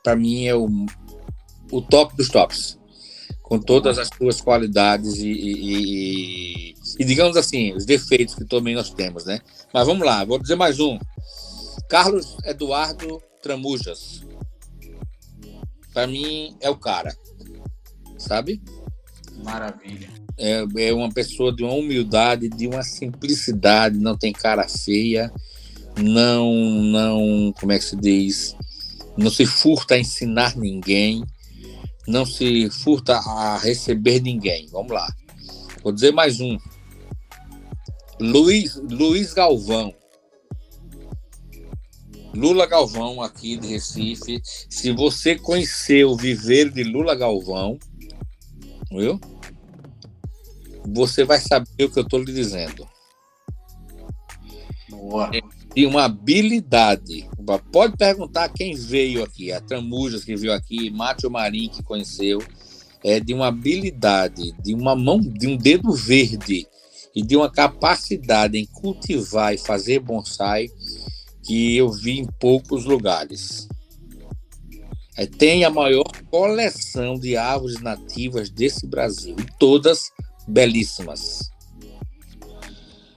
para mim é o top dos tops, com todas as suas qualidades e digamos assim, os defeitos que também nós temos, né? Mas vamos lá, vou dizer mais um. Carlos Eduardo Tramujas, para mim é o cara, sabe? Maravilha. É uma pessoa de uma humildade, de uma simplicidade, não tem cara feia, não, como é que se diz? Não se furta a ensinar ninguém, não se furta a receber ninguém. Vamos lá. Vou dizer mais um. Luiz Galvão. Lula Galvão, aqui de Recife. Se você conhecer o viveiro de Lula Galvão, viu? Você vai saber o que eu estou lhe dizendo. Boa. De uma habilidade. Pode perguntar quem veio aqui, a Tramujas que veio aqui, Mátio Marim que conheceu, de uma habilidade, de uma mão, de um dedo verde e de uma capacidade em cultivar e fazer bonsai que eu vi em poucos lugares. Tem a maior coleção de árvores nativas desse Brasil, e todas belíssimas.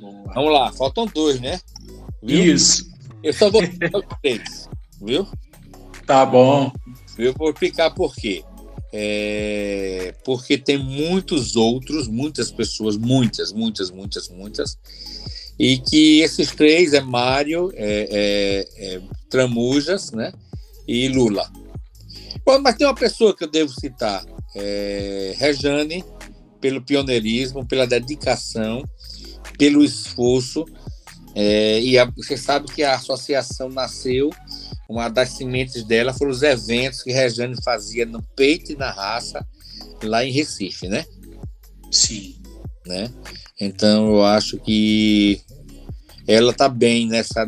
Boa. Vamos lá, faltam 2, né? Viu? Isso. Eu só vou explicar 3, viu? Tá bom. Eu vou explicar por quê. Porque tem muitos outros, muitas pessoas, muitas, e que esses 3 é Mário, Tramujas, né? E Lula. Bom, mas tem uma pessoa que eu devo citar, Rejane, pelo pioneirismo, pela dedicação, pelo esforço. Você sabe que a associação nasceu, uma das sementes dela foram os eventos que Rejane fazia no peito e na raça, lá em Recife, né? Sim. Né? Então eu acho que ela tá bem nessa,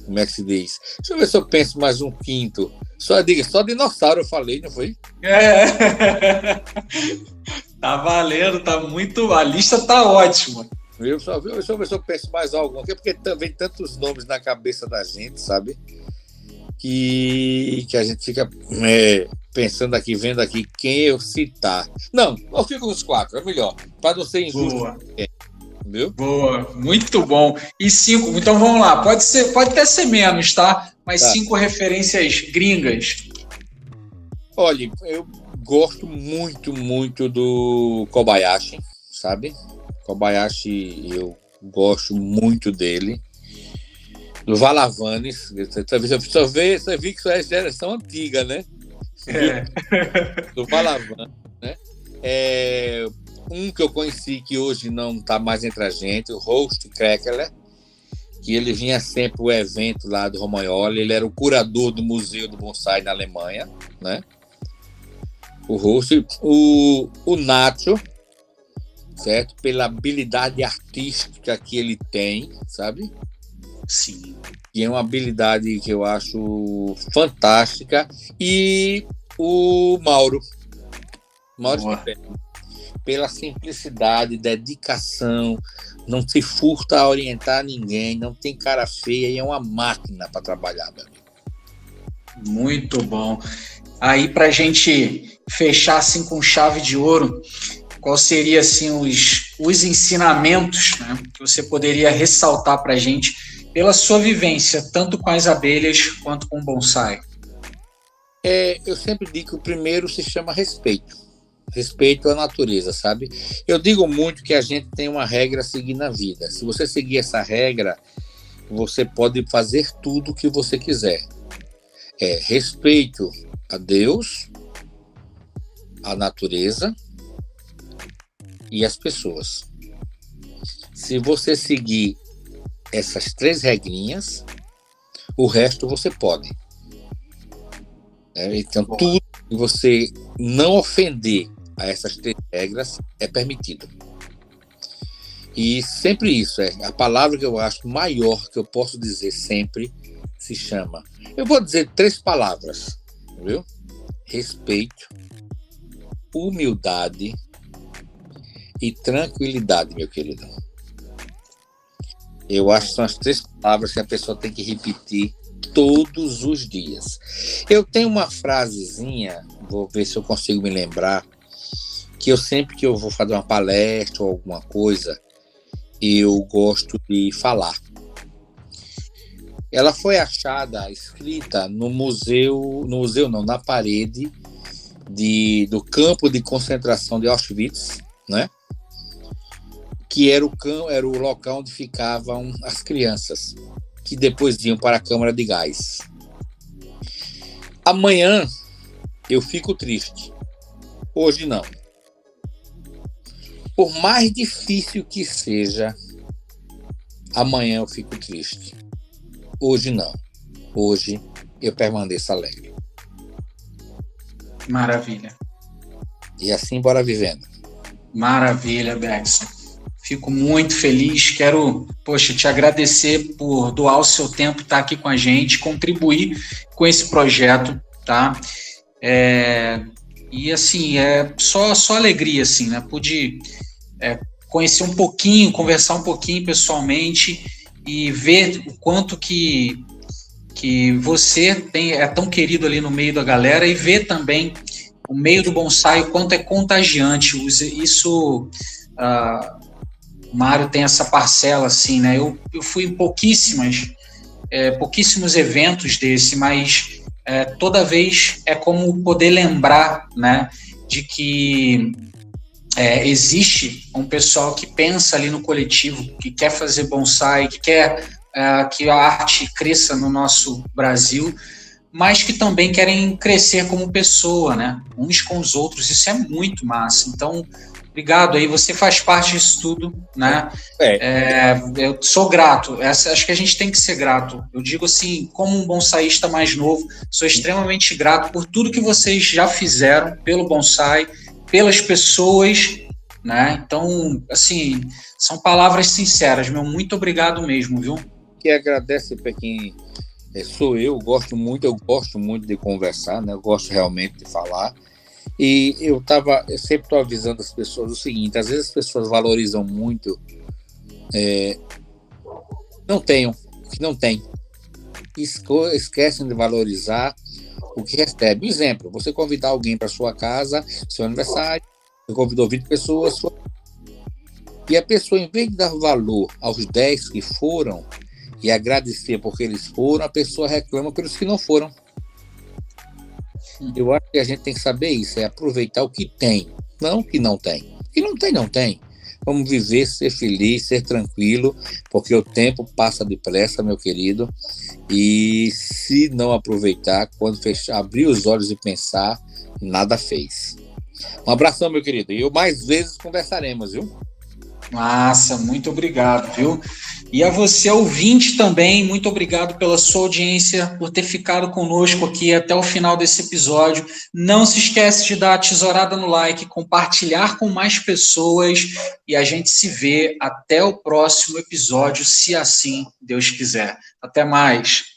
como é que se diz? Deixa eu ver se eu penso mais um quinto. Só dinossauro eu falei, não foi? Tá valendo, tá muito. A lista tá ótima. Deixa eu ver se eu penso mais algum aqui, porque também tantos nomes na cabeça da gente, sabe? Que a gente fica pensando aqui, vendo aqui quem eu citar. Não, eu fico nos 4, é melhor, para não ser injusto. Boa. Viu? Boa, muito bom. E 5, então vamos lá, pode até ser menos, tá? Mas 5 referências gringas. Olha, eu gosto muito, muito do Kobayashi, sabe? Kobayashi, eu gosto muito dele. Do Valavanes, você viu que isso é geração antiga, né? Do Valavanes, né? Um que eu conheci que hoje não está mais entre a gente, o Horst Krekler, que ele vinha sempre ao evento lá do Romagnoli, ele era o curador do Museu do Bonsai na Alemanha, né? O Horst, o Nacho, certo? Pela habilidade artística que ele tem, sabe? Sim. E é uma habilidade que eu acho fantástica. E o Mauro pela simplicidade, dedicação, não se furta a orientar ninguém, não tem cara feia e é uma máquina para trabalhar, meu amigo. Muito bom. Aí, para a gente fechar assim com chave de ouro, qual seria assim os ensinamentos, né, que você poderia ressaltar para a gente pela sua vivência, tanto com as abelhas quanto com o bonsai? Eu sempre digo que o primeiro se chama respeito. Respeito à natureza, sabe? Eu digo muito que a gente tem uma regra a seguir na vida. Se você seguir essa regra, você pode fazer tudo o que você quiser. Respeito a Deus, a natureza e as pessoas. Se você seguir essas 3 regrinhas, o resto você pode. Então, tudo que você não ofender a essas 3 regras é permitido. E sempre isso, a palavra que eu acho maior que eu posso dizer sempre se chama, eu vou dizer 3 palavras, viu? Respeito, humildade e tranquilidade, meu querido. Eu acho que são as 3 palavras que a pessoa tem que repetir todos os dias. Eu tenho uma frasezinha, vou ver se eu consigo me lembrar, que eu sempre que eu vou fazer uma palestra ou alguma coisa, eu gosto de falar. Ela foi achada, escrita na parede do campo de concentração de Auschwitz, né? Que era o local onde ficavam as crianças, que depois iam para a câmara de gás. Amanhã eu fico triste, hoje não. Por mais difícil que seja, amanhã eu fico triste, hoje não. Hoje eu permaneço alegre. Maravilha. E assim bora vivendo. Maravilha, Bergson. Fico muito feliz, quero, te agradecer por doar o seu tempo, estar aqui com a gente, contribuir com esse projeto, tá? E assim, só alegria, assim, né? Pude conhecer um pouquinho, conversar um pouquinho pessoalmente e ver o quanto que você é tão querido ali no meio da galera, e ver também o meio do bonsai, o quanto é contagiante. Isso... O Mário tem essa parcela, assim, né? Eu fui em pouquíssimos eventos desse, mas toda vez é como poder lembrar, né, de que existe um pessoal que pensa ali no coletivo, que quer fazer bonsai, que quer que a arte cresça no nosso Brasil, mas que também querem crescer como pessoa, né? Uns com os outros. Isso é muito massa. Então, Obrigado aí, você faz parte disso tudo, né? Eu sou grato, acho que a gente tem que ser grato. Eu digo assim, como um bonsaísta mais novo, sou extremamente grato por tudo que vocês já fizeram pelo bonsai, pelas pessoas, né? Então, assim, são palavras sinceras, meu muito obrigado mesmo, viu? Que agradece para quem sou eu gosto muito de conversar, né? Eu gosto realmente de falar. E eu sempre estou avisando as pessoas o seguinte: às vezes as pessoas valorizam muito, não tenham, o que não tem, esquecem de valorizar o que recebe. Exemplo: você convidar alguém para sua casa, seu aniversário, você convidou 20 pessoas, e a pessoa, em vez de dar valor aos 10 que foram e agradecer porque eles foram, a pessoa reclama pelos que não foram. Eu acho que a gente tem que saber isso, é aproveitar o que tem, não o que não tem. O que não tem, não tem. Vamos viver, ser feliz, ser tranquilo, porque o tempo passa depressa, meu querido, e se não aproveitar, quando abrir os olhos e pensar, nada fez. Um abração, meu querido, e mais vezes conversaremos, viu? Massa, muito obrigado, viu? E a você, ouvinte, também, muito obrigado pela sua audiência, por ter ficado conosco aqui até o final desse episódio. Não se esquece de dar a tesourada no like, compartilhar com mais pessoas e a gente se vê até o próximo episódio, se assim Deus quiser. Até mais!